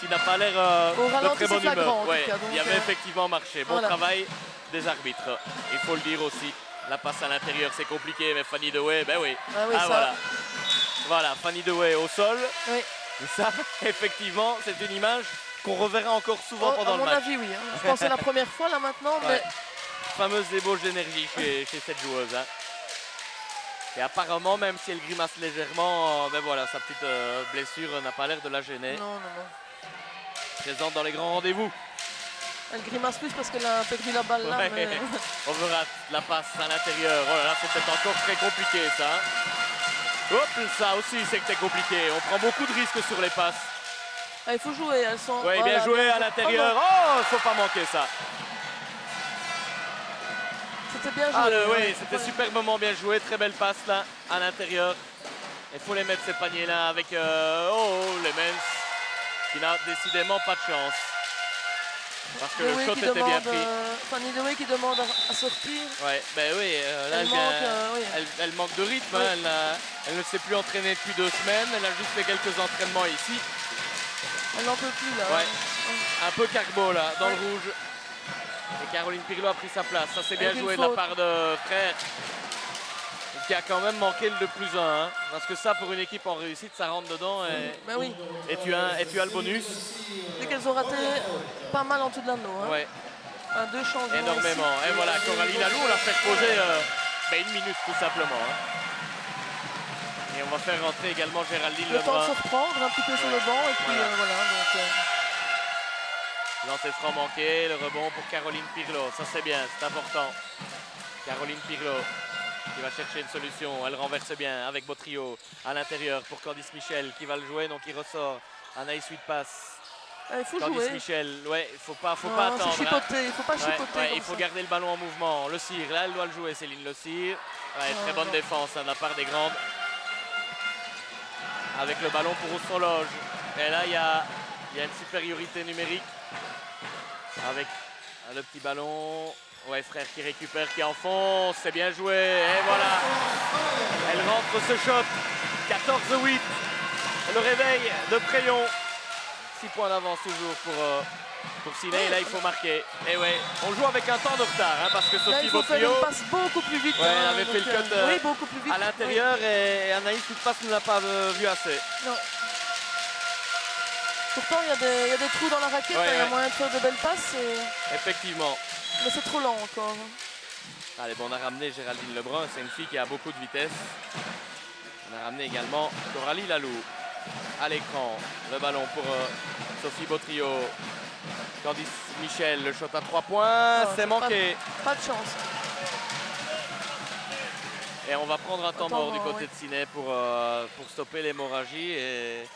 S'il n'a pas l'air Au de ralenti, très c'est bonne flagrant, humeur. en tout Ouais, cas, donc, il y avait effectivement marché. Bon voilà. travail des arbitres. Il faut le dire aussi. La passe à l'intérieur, c'est compliqué, mais Fanny Dewey, ben oui. Ah oui, ça- voilà. Voilà, Fanny Dewey au sol. oui. Et ça, effectivement, c'est une image qu'on reverra encore souvent pendant à le mon match. avis, oui. Hein. Je pense que c'est la première fois là maintenant, Ouais. mais Fameuse débauche d'énergie chez cette joueuse. Hein. Et apparemment, même si elle grimace légèrement, ben voilà, sa petite blessure n'a pas l'air de la gêner. non. Présente dans les grands rendez-vous. Elle grimace plus parce qu'elle a perdu la balle là. Ouais. Mais... Overat, la passe à l'intérieur. Oh là là, c'est peut-être encore très compliqué ça. Hein. Hop, ça aussi c'est que c'est compliqué. On prend beaucoup de risques sur les passes. Ah, il faut jouer, elles sont. Oui, voilà, bien joué à l'intérieur. Oh, faut pas manquer ça. C'était bien joué. Ah, oui, ouais. c'était Ouais. superbement bien joué. Très belle passe là, à l'intérieur. Il faut les mettre ces paniers là avec les Mens qui n'a décidément pas de chance. Parce que Dewey le shot qui était bien demande, pris. Fanny Dewey qui demande à sortir. Ouais, ben oui, là Elle elle, vient- manque, oui. elle manque de rythme. Oui. Hein, elle ne s'est plus entraînée depuis 2 semaines. Elle a juste fait quelques entraînements ici. Elle n'en peut plus là. Ouais. Un peu carbo là, dans Ouais. le rouge. Et Caroline Pirlo a pris sa place. Ça c'est bien Avec une joué de la faute. part de Frère. Qui a quand même manqué le 2+1. Hein, parce que ça, pour une équipe en réussite, ça rentre dedans. Mais oui, Et tu as le bonus. dès qu'elles ont raté pas mal en dessous de l'anneau. Hein. Ouais, Un, 2 changements. énormément. ici. Et voilà, Coralie Laloux, on l'a fait reposer 1 minute tout simplement. Hein. Et on va faire rentrer également Géraldine Le temps de Lebrun. se reprendre un petit peu sur le banc et puis Voilà. voilà. Donc, Lancer franc manqué, le rebond pour Caroline Pirlo. Ça c'est bien, c'est important. Caroline Pirlo qui va chercher une solution. Elle renverse bien avec Botrio à l'intérieur pour Candice Michel qui va le jouer. Donc il ressort. Anaïs Huitpasse. Il faut Candice jouer. Michel, ouais, il faut pas Non, attendre. c'est chipoter, il faut pas chipoter. Il faut garder le ballon en mouvement. Le Cire, là elle doit le jouer, Céline Le Cire. Très bonne défense de la part des grandes. Avec le ballon pour Oustron-Loge. Et là il y a une supériorité numérique. Avec le petit ballon. Ouais, Frère qui récupère, qui enfonce. C'est bien joué. Et voilà. Elle rentre ce shot. 14-8. Le réveil de Préyon. 6 points d'avance toujours pour Ciné. Et là, il faut marquer. Et ouais, on joue avec un temps de retard parce que Là, Sophie il faut faire Botrio, une passe beaucoup plus vite. ouais, elle avait fait le cut oui, beaucoup plus vite. à l'intérieur et Anaïs Huitpasse ne l'a pas vu assez. Non. Pourtant, il y a des trous dans la raquette, Ouais, il y a ouais. moyen de faire de belles passes. Effectivement. Mais c'est trop lent encore. Allez, bon, on a ramené Géraldine Lebrun. C'est une fille qui a beaucoup de vitesse. On a ramené également Coralie Lalou. À l'écran, le ballon pour Sophie Botrio. Candice Michel, le shot à 3 points, Non, c'est manqué. Pas de chance. Et on va prendre un temps Temps mort du mort, côté ouais. de Ciné pour stopper l'hémorragie et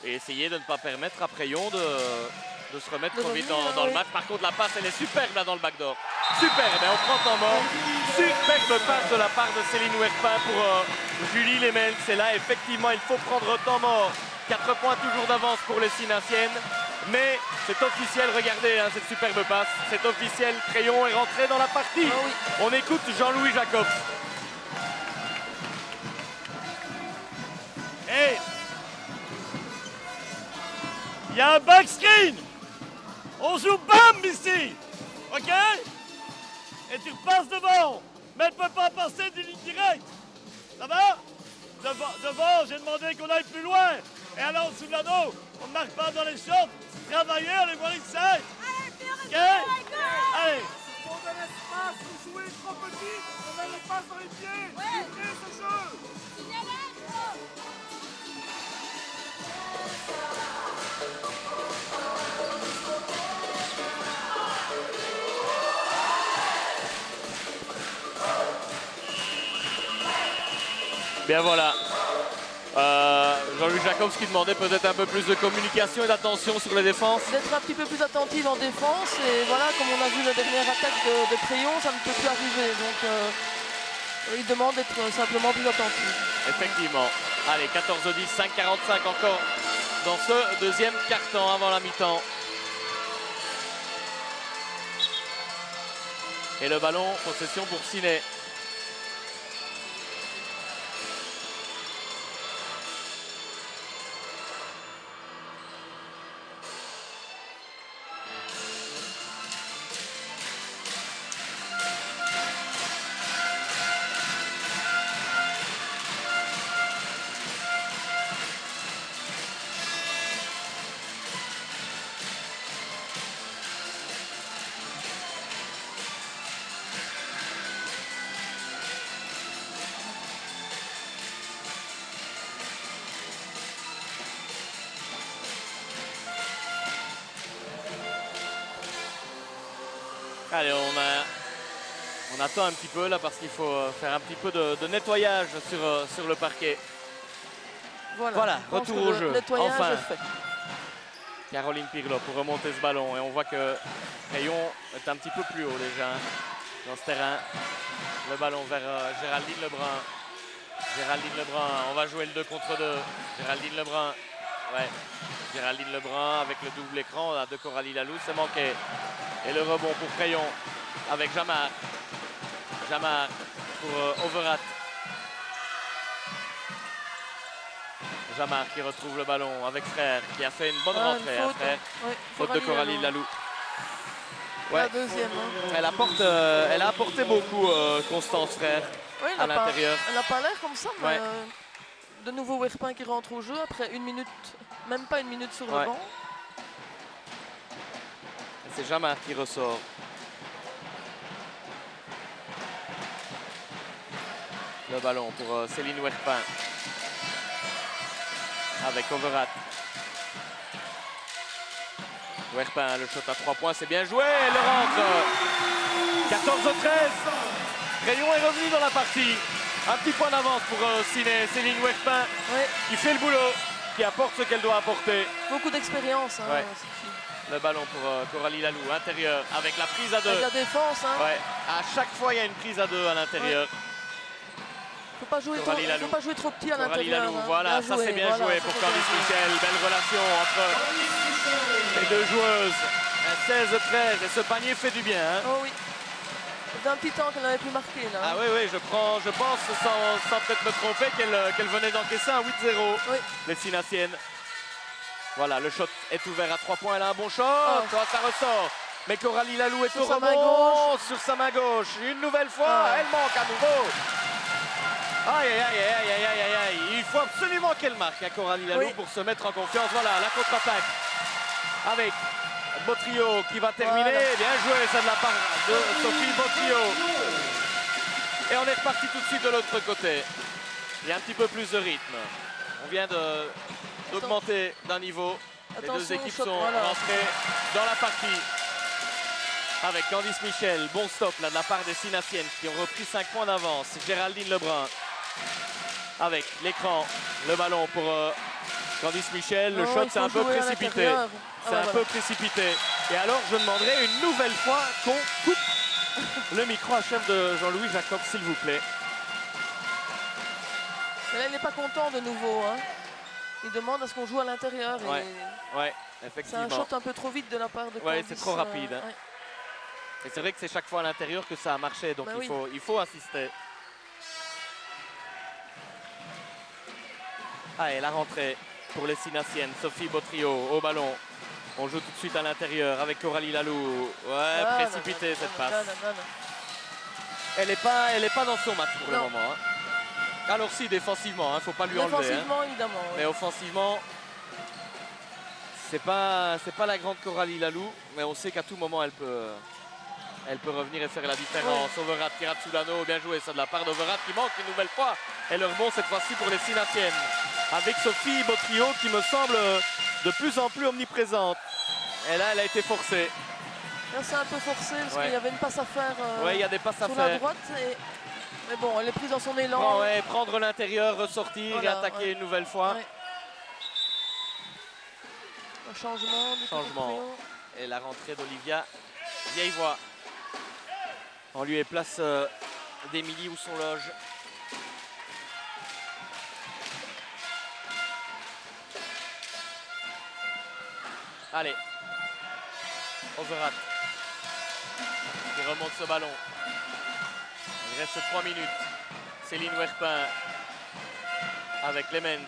essayer de ne pas permettre à Préyon de se remettre De trop vite revenir, dans le oui. match. Par contre, la passe, elle est superbe là dans le backdoor. Superbe, et on prend temps mort. Superbe passe de la part de Céline Huerpin pour Julie Lemels. Et là, effectivement, il faut prendre temps mort. 4 points toujours d'avance pour les Sinaciennes. Mais c'est officiel, regardez cette superbe passe. C'est officiel, Préyon est rentré dans la partie. Ah oui. On écoute Jean-Louis Jacobs. Hey! Il y a un backscreen! On joue BAM ici! OK? Et tu repasses devant! Mais elle ne peut pas passer d'une ligne directe! Ça va? Devant, j'ai demandé qu'on aille plus loin! Et alors, sous l'anneau, on ne marque pas dans les shots! Travaillez, allez voir inside! OK? Allez! On a l'espace, vous jouez trop petit, on a les passes dans les pieds. Ouvrez ce jeu. Bien voilà. Jean-Louis Jacobs qui demandait peut-être un peu plus de communication et d'attention sur les défenses. D'être un petit peu plus attentive en défense. Et voilà, comme on a vu la dernière attaque de Préyon, ça ne peut plus arriver. Donc il demande d'être simplement plus attentif. Effectivement. Allez, 14-10, 5-45 encore dans ce deuxième quart-temps avant la mi-temps. Et le ballon, possession pour Ciné. Allez, on attend un petit peu là parce qu'il faut faire un petit peu de nettoyage sur le parquet. Voilà, je pense retour que au jeu, le nettoyage enfin. est fait. Caroline Pirlo pour remonter ce ballon et on voit que Rayon est un petit peu plus haut déjà dans ce terrain. Le ballon vers Géraldine Lebrun. Géraldine Lebrun, on va jouer le 2 contre 2. Géraldine Lebrun, ouais. Géraldine Lebrun avec le double écran là, de Coralie Lalou, c'est manqué. Et le rebond pour Préyon avec Jamar. Jamar pour Overath. Jamar qui retrouve le ballon avec Frère qui a fait une bonne rentrée. Faute, Frère. ouais, Faute de Coralie Lalou. La deuxième. Hein. Elle a apporté beaucoup Constance Frère Ouais, à l'intérieur. Elle n'a pas l'air comme ça, mais Ouais. de nouveau Huerpin qui rentre au jeu après une minute, même pas une minute sur Ouais. le banc. C'est Jamar qui ressort. Le ballon pour Céline Huerpin. Avec Overath. Huerpin, le shot à 3 points, c'est bien joué. Elle rentre. 14-13. Crayon est revenu dans la partie. Un petit point d'avance pour Ciné. Céline Werpin Ouais, qui fait le boulot, qui apporte ce qu'elle doit apporter. beaucoup d'expérience. Hein, Ouais. cette fille. Le ballon pour Coralie Laloux, intérieur, avec la prise à 2. Avec la défense, hein. Ouais, à chaque fois, il y a une prise à 2 à l'intérieur. Faut pas jouer Coralie faut Laloux. pas jouer trop petit à Coralie l'intérieur. Laloux, hein. voilà, ça c'est bien voilà, joué ça, pour c'est bien Candice joué. Michel. Belle relation entre les deux joueuses. Un 16-13 et ce panier fait du bien. Hein. Oh oui. Ça fait un petit temps qu'elle n'avait plus marqué là. Ah oui, oui, je pense sans peut-être me tromper qu'elle venait d'encaisser un 8-0, Oui. les Sinassiennes. Voilà, le shot est ouvert à 3 points, elle a un bon shot, ça ressort. Mais Coralie Laloux est Sur au sa main rebond sur sa main gauche. Une nouvelle fois, elle manque à nouveau. Aïe, aïe, aïe, aïe, aïe, aïe, aïe. Il faut absolument qu'elle marque, hein, Coralie Laloux, Oui. pour se mettre en confiance. Voilà, la contre-attaque avec Botrio qui va terminer. Voilà. Bien joué, ça de la part de Sophie Botrio. Et on est reparti tout de suite de l'autre côté. Il y a un petit peu plus de rythme. On vient d'augmenter d'un niveau. Les deux Attention, équipes shot, sont voilà. rentrées dans la partie. Avec Candice Michel, bon stop là de la part des Sinassiennes qui ont repris 5 points d'avance. Géraldine Lebrun avec l'écran, le ballon pour Candice Michel. Le Non, shot il c'est faut un peu jouer à précipité. l'intérieur. C'est un peu précipité. Et alors je demanderai une nouvelle fois qu'on coupe le micro à chef de Jean-Louis Jacob, s'il vous plaît. Mais là, il n'est pas content de nouveau. Hein. Il demande à ce qu'on joue à l'intérieur. et Ouais, ouais, C'est effectivement. un shot un peu trop vite de la part de Ouais, Candice, c'est trop rapide, hein. ouais. Et c'est vrai que c'est chaque fois à l'intérieur que ça a marché, donc Bah oui. il faut insister. Ah, et la rentrée pour les Sinassiennes. Sophie Botrio au ballon. On joue tout de suite à l'intérieur avec Coralie Laloux. Ouais, Voilà, précipité cette voilà, passe. voilà. Elle est pas dans son match pour le Non. moment. Hein. Alors si, défensivement, faut pas lui enlever. Hein. Défensivement, évidemment. ouais. Mais offensivement, c'est pas la grande Coralie Laloux, mais on sait qu'à tout moment elle peut revenir et faire la différence. Overat qui rate Soulano, bien joué ça de la part d'Overat qui manque une nouvelle fois. Et le rebond cette fois-ci pour les Sinassiennes. Avec Sophie Botrio qui me semble de plus en plus omniprésente. Et là elle a été forcée. Là, c'est un peu forcé parce Ouais. qu'il y avait une passe à faire Ouais, il y a des passes à sur la faire. droite. Mais bon, elle est prise dans son élan. Prendre l'intérieur, ressortir Voilà, et attaquer ouais. une nouvelle fois. Ouais. Un changement. du côté de Changement. Crayon. Et la rentrée d'Olivia Vieillevoix. En lieu et place d'Émilie où son loge. Allez. Overat. Qui remonte ce ballon. Il reste 3 minutes. Céline Werpin avec Clemens.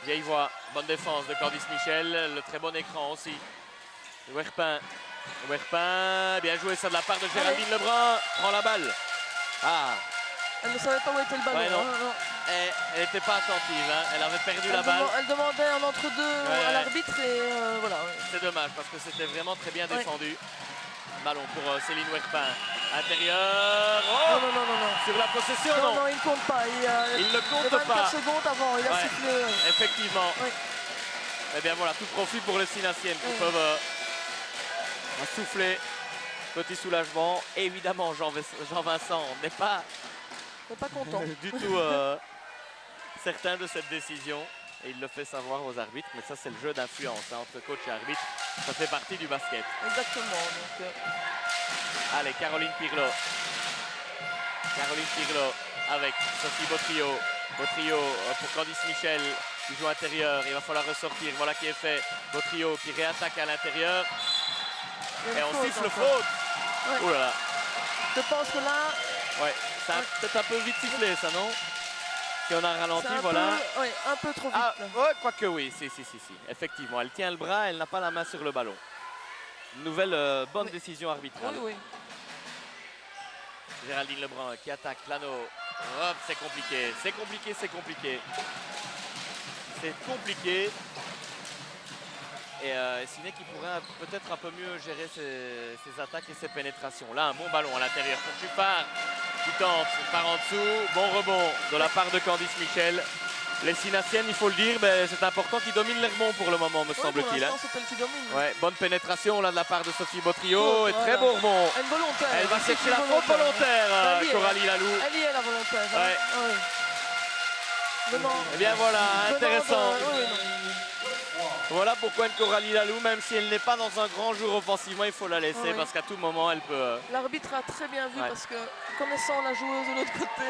Vieillevoix. Bonne défense de Candice Michel. Le très bon écran aussi. Werpin, bien joué ça de la part de Géraldine Lebrun, prend la balle. Ah, Elle ne savait pas où était le ballon. Ouais, non. hein, non. elle n'était pas attentive, hein. Elle avait perdu la balle. Elle demandait un entre-deux Ouais. à l'arbitre et voilà. ouais. C'est dommage parce que c'était vraiment très bien Ouais. défendu. Ballon pour Céline Werpin. Intérieur. Oh, Non, non, non, non, non. sur la possession, Non, non. non, il ne compte pas. Il Il ne y a compte 24 pas. secondes avant, il a Ouais. sifflé. ouais. Effectivement. Ouais. Eh bien voilà, tout profit pour les Sinassiennes qui Ouais. peuvent souffler. Petit soulagement. Évidemment, Jean-Vincent n'est pas Il n'est pas content. du tout certain de cette décision et il le fait savoir aux arbitres, mais ça c'est le jeu d'influence hein, entre coach et arbitre, ça fait partie du basket. Exactement. Donc, Allez, Caroline Pirlo avec Sophie Botrio. Botrio pour Candice Michel qui joue intérieur, il va falloir ressortir, voilà qui est fait. Botrio qui réattaque à l'intérieur il y a et une on faute siffle encore. faute. Ouais. Oh là là, Je pense que là, ouais, ça a Ouais. peut-être un peu vite sifflé ça, non? Si on a ralenti, c'est un, voilà. un peu trop vite. Ah, là. ouais, quoique oui, si. Effectivement, elle tient le bras, elle n'a pas la main sur le ballon. Nouvelle bonne Oui. décision arbitrale. Oui, oui. Géraldine Lebrun qui attaque Plano. Hop, c'est compliqué. C'est compliqué. Et Ciné qui pourrait peut-être un peu mieux gérer ses attaques et ses pénétrations. Là, un bon ballon à l'intérieur pour Juppard qui tente par en dessous. Bon rebond de la part de Candice Michel. Les Sinassiennes, il faut le dire, ben, c'est important qu'ils dominent les rebonds pour le moment, me Ouais, pour semble-t-il. Hein. l'instant, c'est elle qui domine. Ouais, bonne pénétration là de la part de Sophie Beautrio. Faute, Et très voilà. beau rebond. Elle volontaire. Elle va C'est chercher la une faute volontaire, Elle y est, Coralie Laloux. Elle y est la volontaire. hein. Ouais. Ouais. Venant- Eh bien voilà, venant intéressant. oui, non. Voilà pourquoi une Coralie Laloux, même si elle n'est pas dans un grand jour offensivement, il faut la laisser Oui. parce qu'à tout moment elle peut. L'arbitre a très bien vu Ouais. parce que connaissant la joueuse de l'autre côté,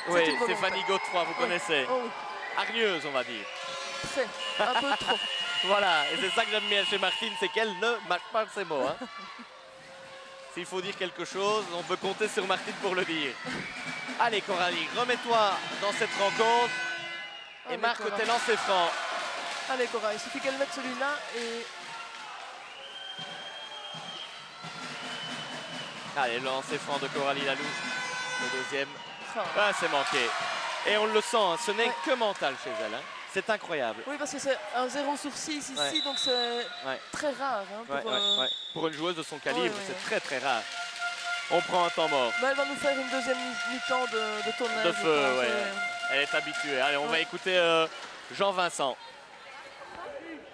Oui, c'est une volontaire. Stéphanie Godefroy, vous Oui. connaissez. Oh oui, Hargneuse, on va dire. très, un peu trop. Voilà, et c'est ça que j'aime bien chez Martine, c'est qu'elle ne mâche pas ses mots. Hein. S'il faut dire quelque chose, on peut compter sur Martine pour le dire. Allez Coralie, remets-toi dans cette rencontre et Allez, marque Cora. tes lancers francs. Allez Cora, il suffit qu'elle mette celui-là et Allez, le lancer franc de Coralie Laloux, le deuxième. ah. Ah, c'est manqué. Et on le sent, hein, ce n'est Ouais. que mental chez elle. Hein. C'est incroyable. Oui, parce que c'est un 0 sur 6 ici, Ouais. donc c'est Ouais. très rare. Hein, pour, Ouais, ouais, ouais. Pour une joueuse de son calibre, ouais, c'est ouais. très très rare. On prend un temps mort. Mais elle va nous faire une deuxième mi-temps de tournage. De je feu, pense, ouais. Elle est habituée. Allez, on va Ouais. écouter Jean-Vincent.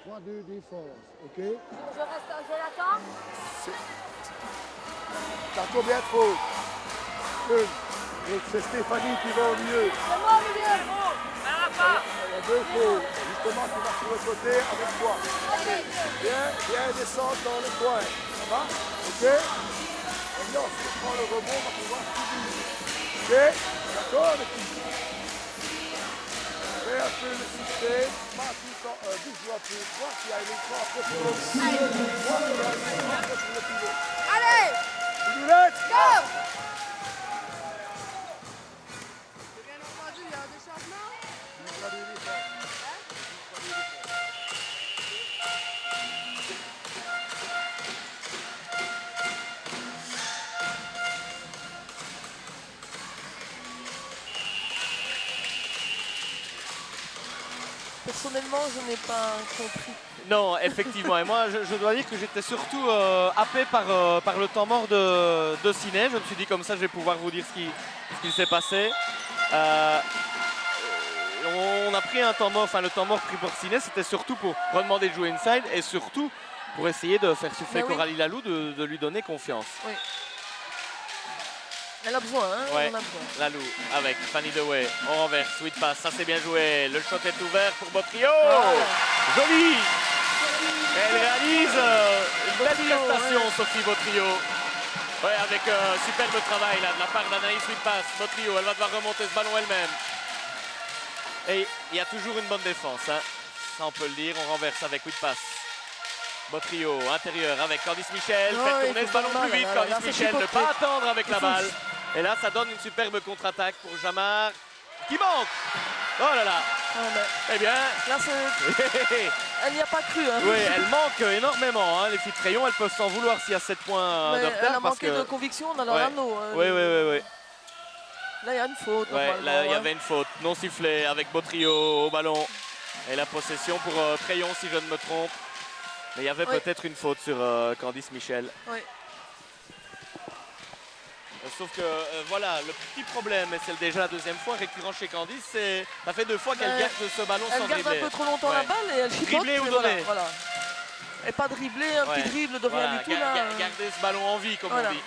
3, 2, défense, ok? Je reste, je l'attends. T'as combien de fautes? Une. Donc c'est Stéphanie qui va au milieu. C'est moi au milieu. Il y a 2 fautes. Justement, tu vas sur le côté avec toi. Viens descendre dans le coin. Ça va? Ok? Maintenant, si tu prends le rebond, on va pouvoir subir. Ok? D'accord avec lui? Fais un peu le système, pas tout le temps, bouge un peu, voir s'il y a un écran après pour le pivot. Voir s'il y a un écran après pour le pivot. Allez, Boulette! go. Personnellement, je n'ai pas compris. Non, effectivement. Et moi, je dois dire que j'étais surtout happé par le temps mort de Ciné. Je me suis dit comme ça, je vais pouvoir vous dire ce qui s'est passé. On a pris un temps mort, enfin le temps mort pris pour Ciné, c'était surtout pour redemander de jouer inside et surtout pour essayer de faire souffler Ben oui. Coralie Laloux, de lui donner confiance. Oui. Elle a besoin, hein, Ouais. on a besoin. Lalou avec Fanny Dewey, on renverse, sweet pass, ça c'est bien joué. Le shot est ouvert pour Beautrio. Voilà. Joli. Elle réalise une belle Beautrio, prestation, ouais. Sophie Beautrio. Ouais, avec superbe travail là, de la part d'Anaïs sweet pass. Beautrio, elle va devoir remonter ce ballon elle-même. Et il y a toujours une bonne défense, hein. Ça on peut le dire, on renverse avec sweet pass. Beautrio, intérieur avec Candice Michel, Ouais, fait il tourner faut ce ballon faire mal, plus vite, là, là, Candice c'est Michel, ne chipoté. pas attendre avec la Il faut- balle. Et là, ça donne une superbe contre-attaque pour Jamar, qui manque. Oh là là, Ah, mais eh bien, là, elle n'y a pas cru. Hein. oui, elle manque énormément. Hein. Les filles de Crayon, elles peuvent s'en vouloir s'il y a 7 points Mais de elle retard. a Parce manqué que... de conviction dans leur Ouais. anneau. hein. Oui, oui, oui, oui. Là, il y a une faute. Ouais, normalement, là, il y hein. avait une faute non sifflée avec Beautrio au ballon. Et la possession pour Crayon, si je ne me trompe. Mais il y avait Oui. peut-être une faute sur Candice Michel. Oui. Sauf que voilà, le petit problème, et c'est déjà la deuxième fois récurrent chez Candice, c'est ça fait 2 fois qu'elle Mais garde ce ballon Elle sans garde dribbler. un peu trop longtemps Ouais. la balle et elle chipote. Dribbler ou et voilà, donner. voilà. Et pas dribbler, un Ouais. petit dribble de rien Voilà, du tout. Là. garder ce ballon en vie, comme Voilà. on dit.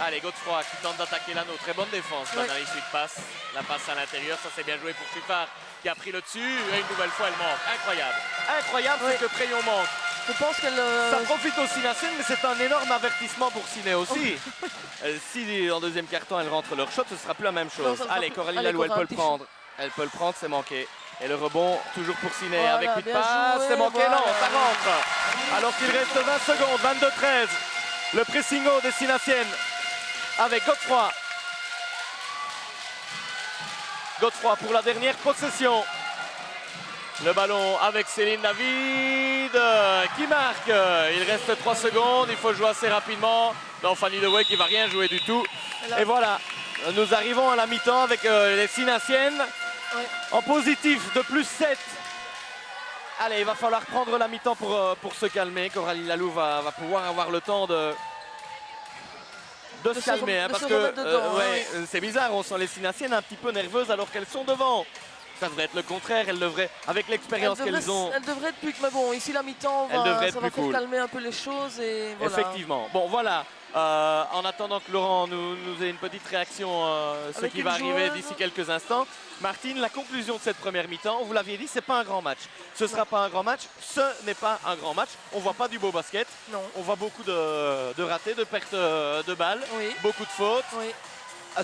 Allez, Godefroy qui tente d'attaquer l'anneau. Très bonne défense. Ouais. D'Anaïs suite passe. La passe à l'intérieur. Ça, c'est bien joué pour Suffard qui a pris le dessus. Et une nouvelle fois, elle manque. Incroyable. Incroyable, Ouais. c'est que Crayon manque. Je pense qu'elle. Ça profite au Sinacène, mais c'est un énorme avertissement pour Ciné aussi. Si en deuxième carton, elles rentrent leur shot, ce sera plus la même chose. Non, ça sera Allez, plus- Coralie allez, Laloux, elle Cora, peut un le petit prendre. Elle peut le prendre, c'est manqué. Et le rebond, toujours pour Ciné Voilà, avec 8 bien passes. joué, C'est manqué, voilà. non, ça rentre. Alors qu'il reste 20 secondes, 22-13. Le pressing haut des Sinaciennes avec Godefroy. Godefroy pour la dernière possession. Le ballon avec Céline David qui marque. Il reste 3 secondes, il faut jouer assez rapidement. Non, Fanny Dewey qui va rien jouer du tout. là- Et voilà, nous arrivons à la mi-temps avec les Sinaciennes Ouais. en positif de plus 7. Allez, il va falloir prendre la mi-temps pour se calmer. Coralie Laloux va pouvoir avoir le temps de se se calmer. rem- de Parce se que remettre dedans, ouais, oui. c'est bizarre, on sent les Sinaciennes un petit peu nerveuses alors qu'elles sont devant Ça devrait être le contraire. Elles devraient, avec l'expérience qu'elles ont... Elle devrait être plus... Mais bon, ici la mi-temps, Elle devrait être ça va plus faire cool. calmer un peu les choses. Et voilà. Effectivement. Bon, voilà. En attendant que Laurent nous ait une petite réaction, ce Avec qui une va arriver joueuse. d'ici quelques instants. Martine, la conclusion de cette première mi-temps, vous l'aviez dit, c'est pas un grand match. Ce sera pas un grand match. Ce n'est pas un grand match. On voit pas du beau basket. Non. On voit beaucoup de ratés, de pertes de balles, Oui. beaucoup de fautes. Oui.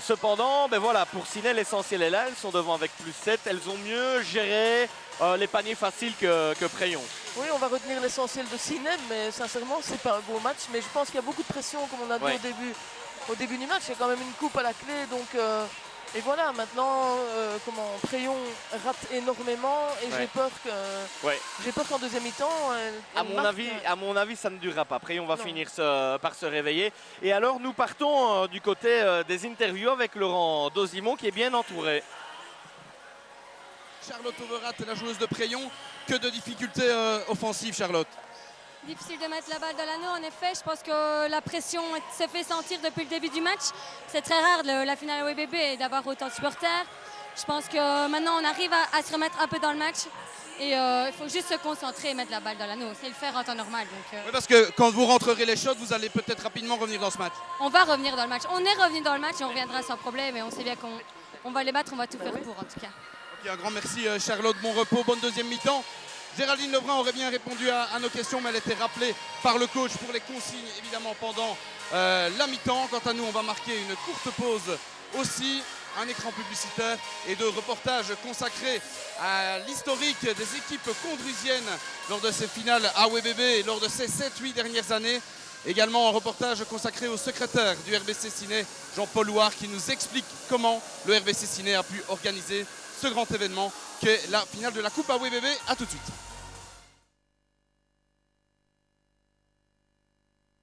Cependant, ben voilà, pour Ciné, l'essentiel est là. Elles sont devant avec +7. Elles ont mieux géré les paniers faciles que Préyon. Oui, on va retenir l'essentiel de Ciné, mais sincèrement, c'est pas un beau match. Mais je pense qu'il y a beaucoup de pression, comme on a dit Ouais. au début du match. Il y a quand même une coupe à la clé. Donc, et voilà, maintenant, Préyon rate énormément. Et Ouais. j'ai peur qu'en deuxième mi-temps, À mon avis, ça ne durera pas. Préyon va Non. finir par se réveiller. Et alors, nous partons du côté des interviews avec Laurent Dozimon, qui est bien entouré. Charlotte Overath, la joueuse de Préyon. Que de difficultés offensives, Charlotte. Difficile de mettre la balle dans l'anneau, en effet. Je pense que la pression s'est fait sentir depuis le début du match. C'est très rare la finale WBB et d'avoir autant de supporters. Je pense que maintenant on arrive à se remettre un peu dans le match. Et il faut juste se concentrer et mettre la balle dans l'anneau. C'est le faire en temps normal. Donc, Oui, parce que quand vous rentrerez les shots, vous allez peut-être rapidement revenir dans ce match. on va revenir dans le match. On est revenu dans le match et on reviendra sans problème. Et on sait bien qu'on va les battre, on va tout faire pour en tout cas. Ok, un grand merci Charlotte, bon repos, bonne deuxième mi-temps. Géraldine Lebrun aurait bien répondu à nos questions, mais elle était rappelée par le coach pour les consignes, évidemment, pendant la mi-temps. Quant à nous, on va marquer une courte pause aussi, un écran publicitaire et deux reportages consacrés à l'historique des équipes condrusiennes lors de ces finales AWBB et lors de ces 7-8 dernières années. Également un reportage consacré au secrétaire du RBC Ciné, Jean-Paul Louard, qui nous explique comment le RBC Ciné a pu organiser ce grand événement qu'est la finale de la Coupe AWBB. A tout de suite.